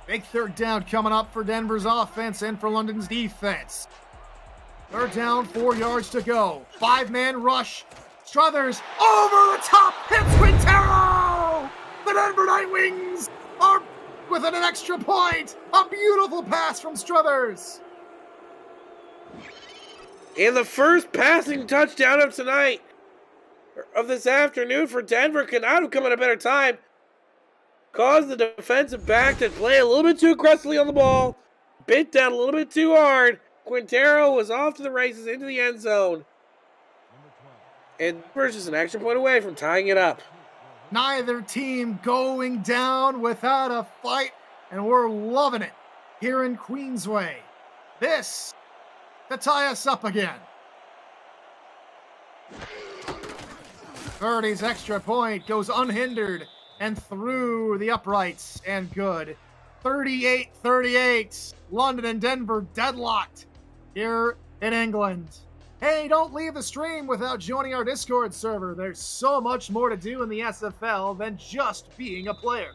Speaker 8: Big third down coming up for Denver's offense and for London's defense. Third down, 4 yards to go. 5-man rush. Struthers over the top. Hits Quintero. The Denver Nightwings are within an extra point. A beautiful pass from Struthers.
Speaker 9: And the first passing touchdown of tonight, of this afternoon for Denver, could not have come at a better time. Caused the defensive back to play a little bit too aggressively on the ball. Bit down a little bit too hard. Quintero was off to the races into the end zone. And Denver's just an extra point away from tying it up.
Speaker 8: Neither team going down without a fight, and we're loving it here in Queensway. This to tie us up again. 30's extra point goes unhindered and through the uprights, and good. 38-38. London and Denver deadlocked here in England. Hey, don't leave the stream without joining our Discord server. There's so much more to do in the SFL than just being a player.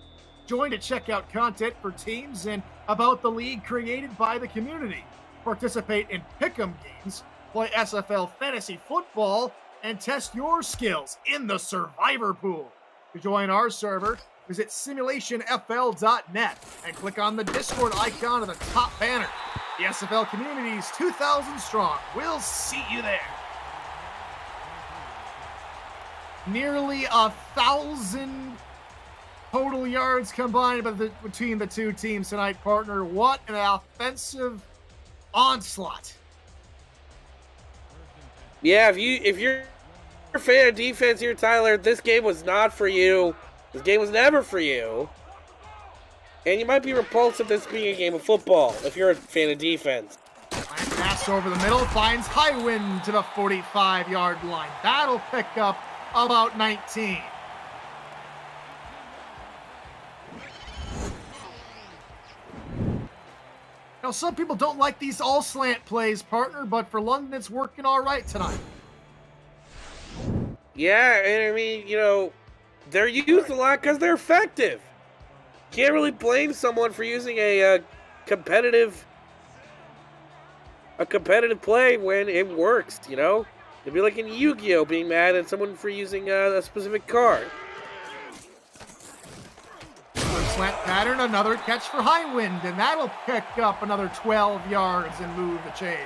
Speaker 8: Join to check out content for teams and about the league created by the community. Participate in pick'em games, play SFL fantasy football, and test your skills in the survivor pool. To join our server, visit simulationfl.net and click on the Discord icon on the top banner. The SFL community is 2,000 strong. We'll see you there. Nearly 1,000 total yards combined between the two teams tonight, partner. What an offensive onslaught.
Speaker 9: Yeah, if you're a fan of defense here, Tyler, this game was not for you. This game was never for you. And you might be repulsed at this being a game of football if you're a fan of defense.
Speaker 8: Pass over the middle, finds Highwind to the 45-yard line. That'll pick up about 19. Now, some people don't like these all slant plays, partner, but for London, it's working all right tonight.
Speaker 9: Yeah, and I mean, you know, they're used a lot because they're effective. Can't really blame someone for using a competitive play when it works, you know? It'd be like in Yu-Gi-Oh! Being mad at someone for using a specific card.
Speaker 8: Slant pattern, another catch for Highwind, and that'll pick up another 12 yards and move the chains.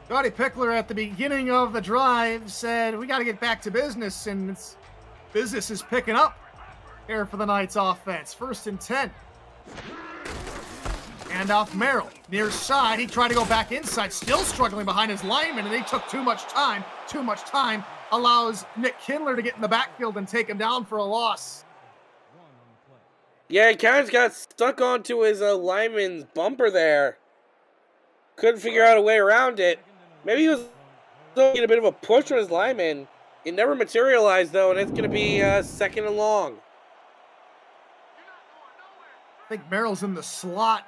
Speaker 8: Scotty Pickler at the beginning of the drive said, we got to get back to business, and business is picking up here for the Knights offense. 1st and 10. And off Merrill, near side. He tried to go back inside, still struggling behind his lineman, and they took too much time. Too much time allows Nick Kindler to get in the backfield and take him down for a loss.
Speaker 9: Yeah, he kind of got stuck onto his lineman's bumper there. Couldn't figure out a way around it. Maybe he was getting a bit of a push on his lineman. It never materialized, though, and it's going to be 2nd and long.
Speaker 8: I think Merrill's in the slot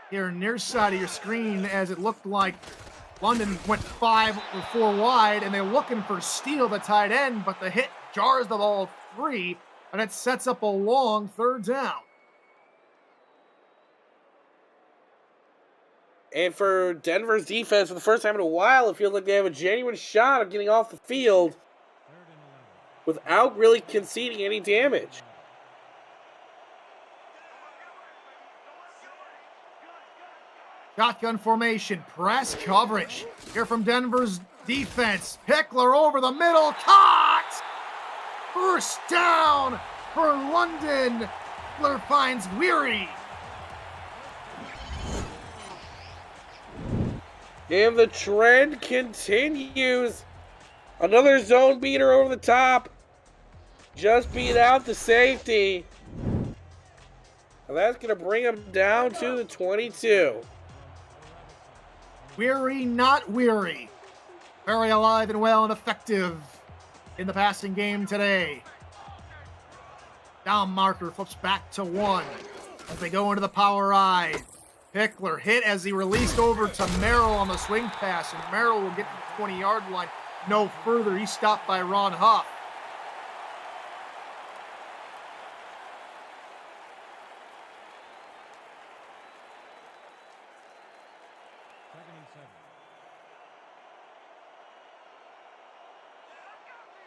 Speaker 8: here near side of your screen, as it looked like London went 5 or 4 wide, and they're looking for Steele, the tight end, but the hit jars the ball free, and it sets up a long 3rd down.
Speaker 9: And for Denver's defense, for the first time in a while, it feels like they have a genuine shot of getting off the field without really conceding any damage.
Speaker 8: Shotgun formation, press coverage. Here from Denver's defense. Pickler over the middle, caught! 1st down for London. Pickler finds Weary.
Speaker 9: And the trend continues. Another zone beater over the top. Just beat out the safety. And that's going to bring him down to the 22.
Speaker 8: Weary, not weary. Very alive and well and effective in the passing game today. Down marker flips back to 1 as they go into the power I. Pickler hit as he released over to Merrill on the swing pass, and Merrill will get to the 20-yard line. No further. He's stopped by Ron Huff.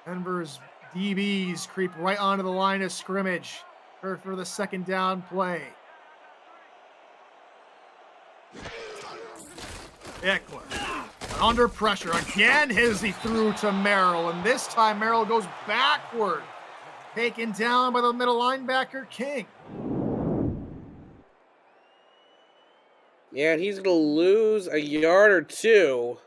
Speaker 8: Denver's DBs creep right onto the line of scrimmage for the 2nd down play. Pickler under pressure again as he threw to Merrill, and this time Merrill goes backward, taken down by the middle linebacker King.
Speaker 9: Yeah, and he's going to lose a yard or 2.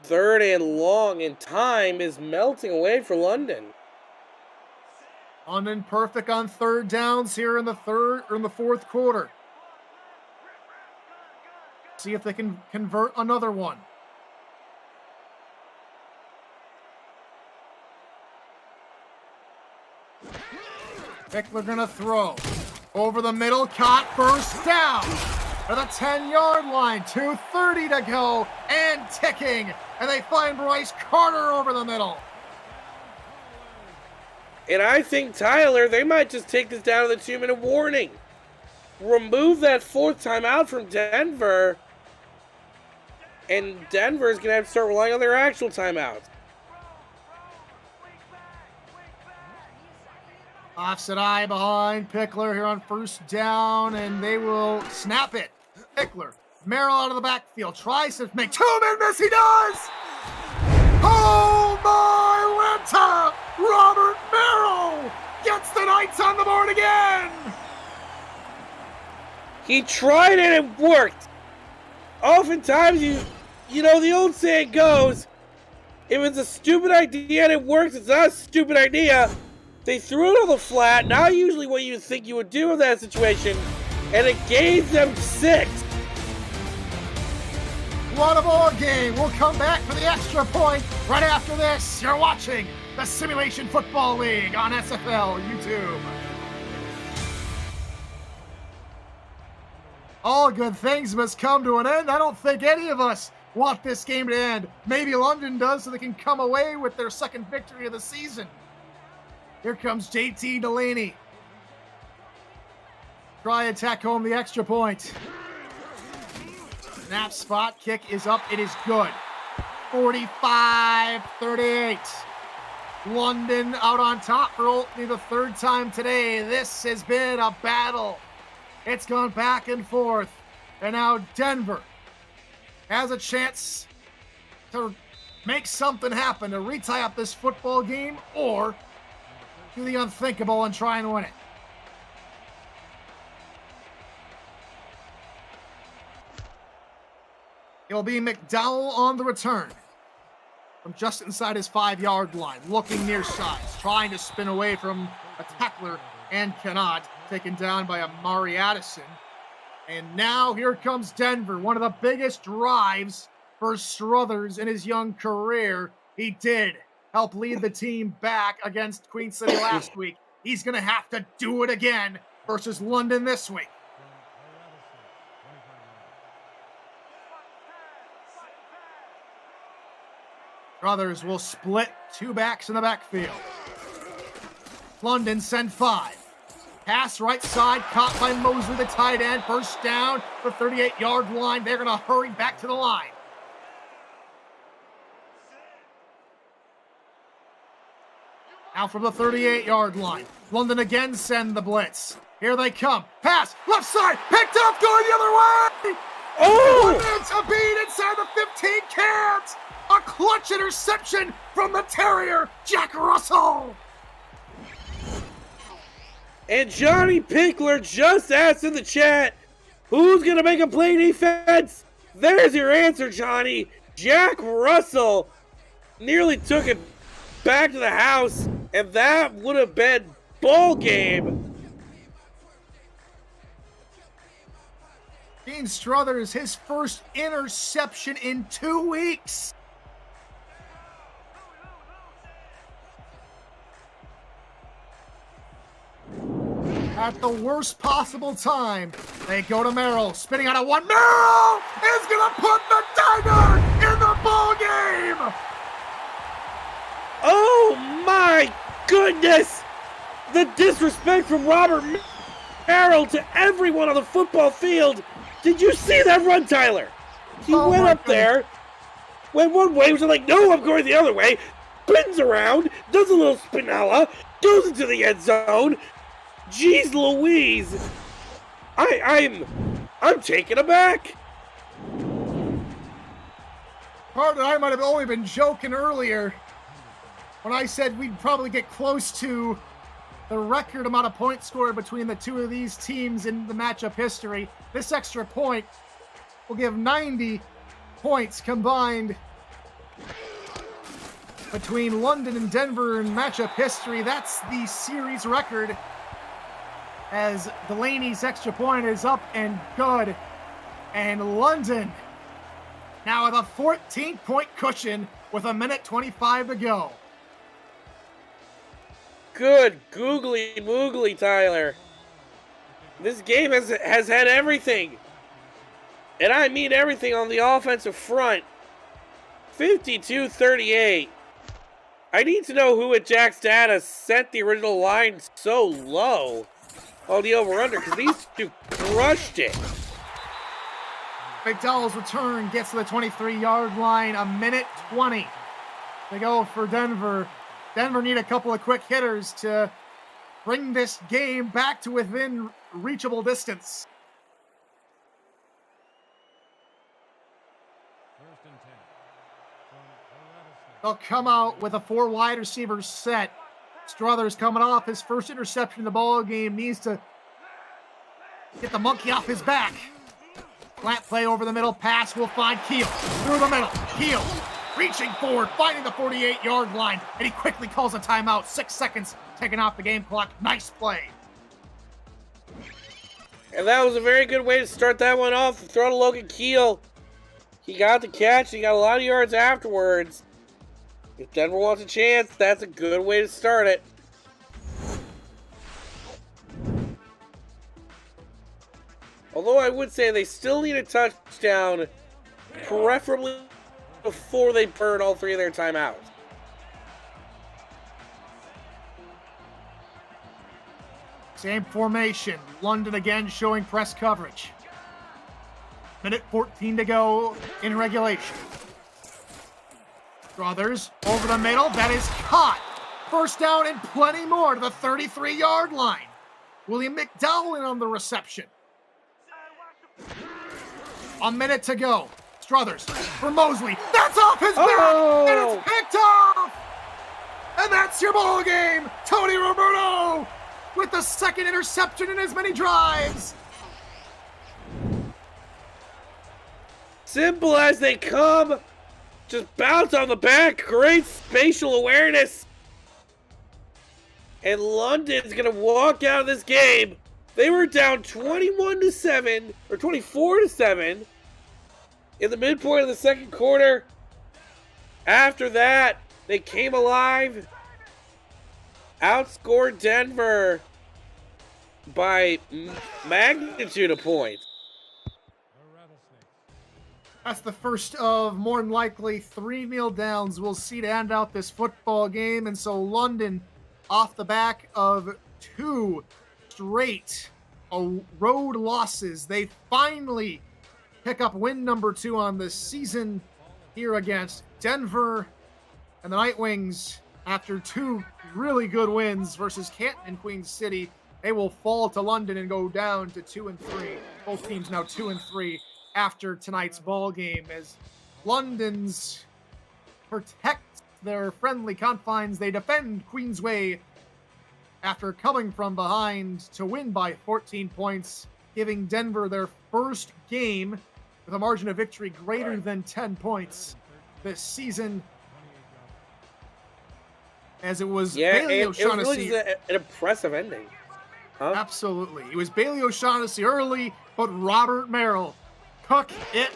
Speaker 9: 3rd and long, and time is melting away for London.
Speaker 8: London perfect on third downs here in the fourth quarter. See if they can convert another one. Pickler gonna throw. Over the middle, caught, first down. To the 10-yard line, 2:30 to go, and ticking. And they find Bryce Carter over the middle.
Speaker 9: And I think, Tyler, they might just take this down to the 2-minute warning. Remove that fourth timeout from Denver, and Denver's going to have to start relying on their actual timeouts.
Speaker 8: Offset eye behind Pickler here on first down, and they will snap it. Pickler, Merrill out of the backfield, tries to make 2-man miss, he does! Oh my Lanta! Robert Merrill gets the Knights on the board again!
Speaker 9: He tried and it worked. Oftentimes, you know, the old saying goes, if it's a stupid idea and it works, it's not a stupid idea. They threw it on the flat, not usually what you think you would do in that situation, and it gave them 6.
Speaker 8: What a ball game. We'll come back for the extra point right after this. You're watching the Simulation Football League on SFL YouTube. All good things must come to an end. I don't think any of us want this game to end. Maybe London does, so they can come away with their second victory of the season. Here comes JT Delaney. Try attack home the extra point. Snap, spot, kick is up. It is good. 45-38. London out on top for only the third time today. This has been a battle. It's gone back and forth. And now Denver has a chance to make something happen, to retie up this football game, or do the unthinkable and try and win it. It'll be McDowell on the return from just inside his 5-yard line, looking near sides, trying to spin away from a tackler and cannot, taken down by Amari Addison. And now here comes Denver, one of the biggest drives for Struthers in his young career. He did help lead the team back against Queen City last week. He's going to have to do it again versus London this week. Struthers will split 2 backs in the backfield. London send 5. Pass right side, caught by Mosley, the tight end. First down, the 38-yard line. They're going to hurry back to the line. Now from the 38-yard line. London again send the blitz. Here they come. Pass, left side, picked up, going the other way! Oh! To beat inside the 15, can't! A clutch interception from the Terrier, Jack Russell!
Speaker 9: And Johnny Pickler just asked in the chat, who's going to make a play defense? There's your answer, Johnny. Jack Russell nearly took it back to the house, and that would have been ball game.
Speaker 8: Dean Struthers, his first interception in 2 weeks. At the worst possible time, they go to Merrill, spinning out of one. Merrill is going to put the dagger in the ball game.
Speaker 9: Oh my goodness! The disrespect from Robert Merrill to everyone on the football field. Did you see that run, Tyler? He went up there, went one way, was like, no, I'm going the other way, spins around, does a little spinella, goes into the end zone. Jeez Louise! I'm taken aback.
Speaker 8: Part I might have only been joking earlier when I said we'd probably get close to the record amount of points scored between the two of these teams in the matchup history. This extra point will give 90 points combined between London and Denver in matchup history. That's the series record, as Delaney's extra point is up and good. And London now with a 14-point cushion with 1:25 to go.
Speaker 9: Good googly moogly, Tyler. This game has had everything. And I mean everything on the offensive front. 52-38. I need to know who at Jack's Data set the original line so low on the over-under, because these two crushed it.
Speaker 8: McDowell's return gets to the 23-yard line. 1:20 to go for Denver. Denver need a couple of quick hitters to bring this game back to within reachable distance. They'll come out with a 4 wide receiver set. Struthers coming off his first interception in the ball game, needs to get the monkey off his back. Flat play over the middle, pass will find Keel through the middle. Keel reaching forward, finding the 48-yard line, and he quickly calls a timeout. 6 seconds taken off the game clock. Nice play.
Speaker 9: And that was a very good way to start that one off. Throw to Logan Keel. He got the catch. He got a lot of yards afterwards. If Denver wants a chance, that's a good way to start it. Although I would say they still need a touchdown, preferably before they burn all 3 of their timeouts.
Speaker 8: Same formation. London again showing press coverage. 1:14 to go in regulation. Struthers over the middle. That is caught. First down and plenty more to the 33-yard line. William McDowell in on the reception. A minute to go. Struthers for Mosley. That's off his back. And it's picked off. And that's your ball game. Tony Roberto with the second interception in as many drives.
Speaker 9: Simple as they come. Just bounce on the back. Great spatial awareness. And London's going to walk out of this game. They were down 21-7 or 24-7 in the midpoint of the second quarter. After that, they came alive. Outscored Denver by magnitude of points.
Speaker 8: That's the first of more than likely 3 kneel downs we'll see to end out this football game. And so London, off the back of 2 straight road losses, they finally pick up win number 2 on the season here against Denver. And the Night Wings, after 2 really good wins versus Canton and Queen City, they will fall to London and go down to 2-3. Both teams now 2-3 after tonight's ball game, as London's protect their friendly confines. They defend Queensway after coming from behind to win by 14 points, giving Denver their first game with a margin of victory greater than 10 points this season. As it was Bailey O'Shaughnessy.
Speaker 9: It was really an impressive ending. Huh?
Speaker 8: Absolutely. It was Bailey O'Shaughnessy early, but Robert Merrill took it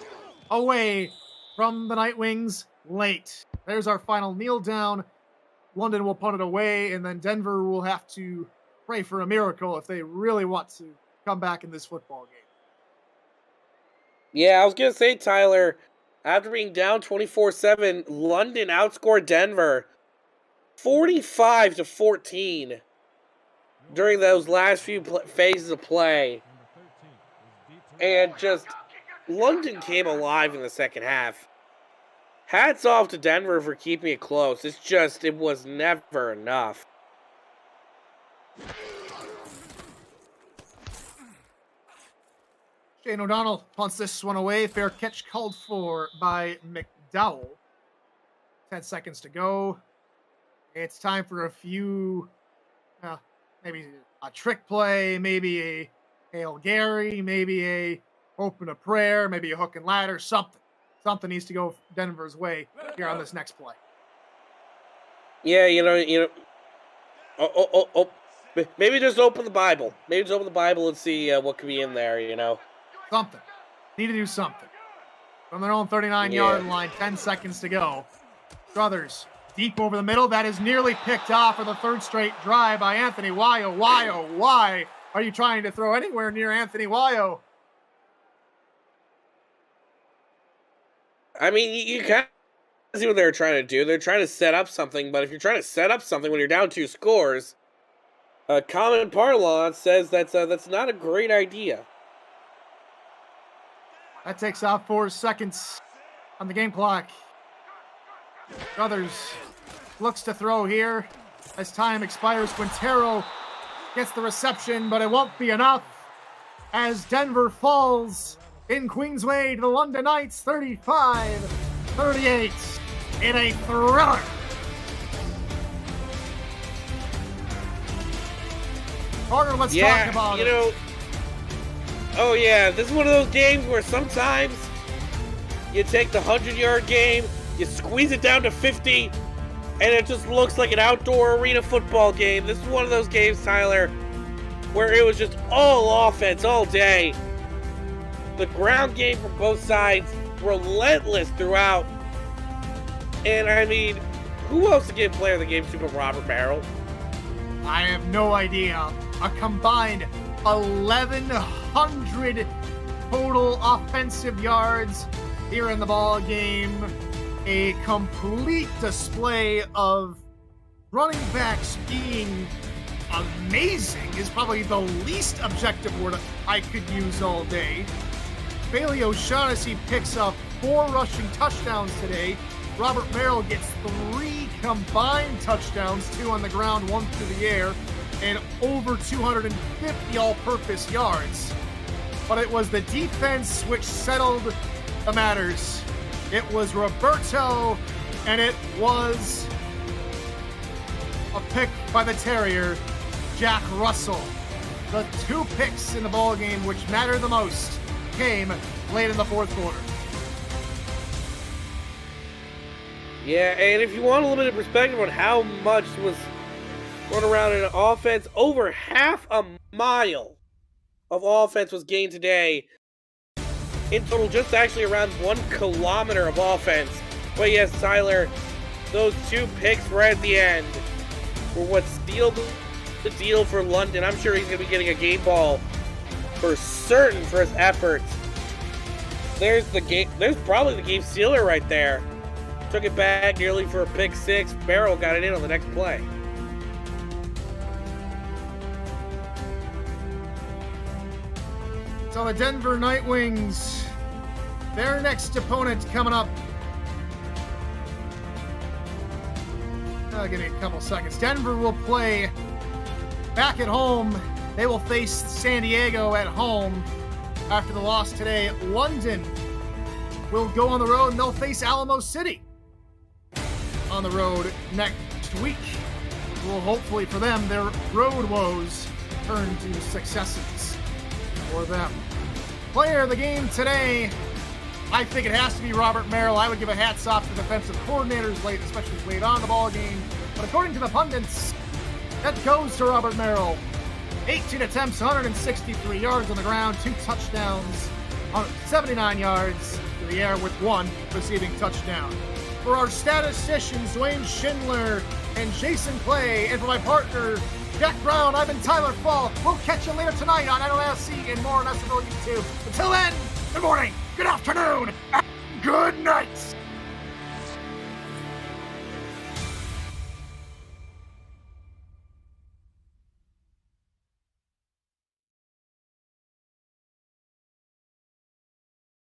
Speaker 8: away from the Night Wings late. There's our final kneel down. London will punt it away, and then Denver will have to pray for a miracle if they really want to come back in this football game.
Speaker 9: Yeah, I was going to say, Tyler, after being down 24-7, London outscored Denver 45-14 during those last few phases of play. And just London came alive in the second half. Hats off to Denver for keeping it close. It was never enough.
Speaker 8: Shane O'Donnell punts this one away. Fair catch called for by McDowell. 10 seconds to go. It's time for a few, maybe a trick play, maybe a Hail Gary, maybe a open a prayer, maybe a hook and ladder, something. Something needs to go Denver's way here on this next play.
Speaker 9: Yeah, oh. Maybe just open the Bible. Maybe just open the Bible and see what could be in there,
Speaker 8: Something. Need to do something. From their own 39-yard line, 10 seconds to go. Struthers deep over the middle. That is nearly picked off for the third straight drive by Anthony Wyo. Why are you trying to throw anywhere near Anthony Wyo?
Speaker 9: I mean, you kind of see what they're trying to do. They're trying to set up something, but if you're trying to set up something when you're down 2 scores, common parlance says that's not a great idea.
Speaker 8: That takes out 4 seconds on the game clock. Struthers looks to throw here as time expires. Quintero gets the reception, but it won't be enough as Denver falls in Queensway to the London Knights 35-38 in a thriller. Carter, let's talk about it.
Speaker 9: Oh yeah, this is one of those games where sometimes you take the 100-yard game, you squeeze it down to 50, and it just looks like an outdoor arena football game. This is one of those games, Tyler, where it was just all offense all day. The ground game from both sides, relentless throughout. And I mean, who else to give player of the game to but Robert Merrill?
Speaker 8: I have no idea. A combined 1,100 total offensive yards here in the ball game. A complete display of running backs being amazing is probably the least objective word I could use all day. Bailey O'Shaughnessy picks up 4 rushing touchdowns today. Robert Merrill gets 3 combined touchdowns, 2 on the ground, 1 through the air, and over 250 all-purpose yards. But it was the defense which settled the matters. It was Roberto, and it was a pick by the Terrier, Jack Russell. The 2 picks in the ballgame which matter the most came late in the fourth quarter.
Speaker 9: Yeah, and if you want a little bit of perspective on how much was run around in an offense, over half a mile of offense was gained today. In total, just actually around 1 kilometer of offense. But yes, Tyler, those 2 picks right at the end were what sealed the deal for London. I'm sure he's going to be getting a game ball for certain for his efforts. There's probably the game sealer right there. Took it back nearly for a pick 6. Barrow got it in on the next play.
Speaker 8: So the Denver Nightwings, their next opponent coming up. Give me a couple seconds. Denver will play back at home. They will face San Diego at home after the loss today. London will go on the road and they'll face Alamo City on the road next week. Will hopefully for them, their road woes turn to successes for them. Player of the game today, I think it has to be Robert Merrill. I would give a hats off to defensive coordinators late, especially late on the ball game. But according to the pundits, that goes to Robert Merrill. 18 attempts, 163 yards on the ground, 2 touchdowns, 79 yards to the air with 1 receiving touchdown. For our statisticians, Dwayne Schindler and Jason Clay, and for my partner, Jack Brown, I've been Tyler Falk. We'll catch you later tonight on NLFC and more on SFL YouTube. Until then, good morning, good afternoon, and good night.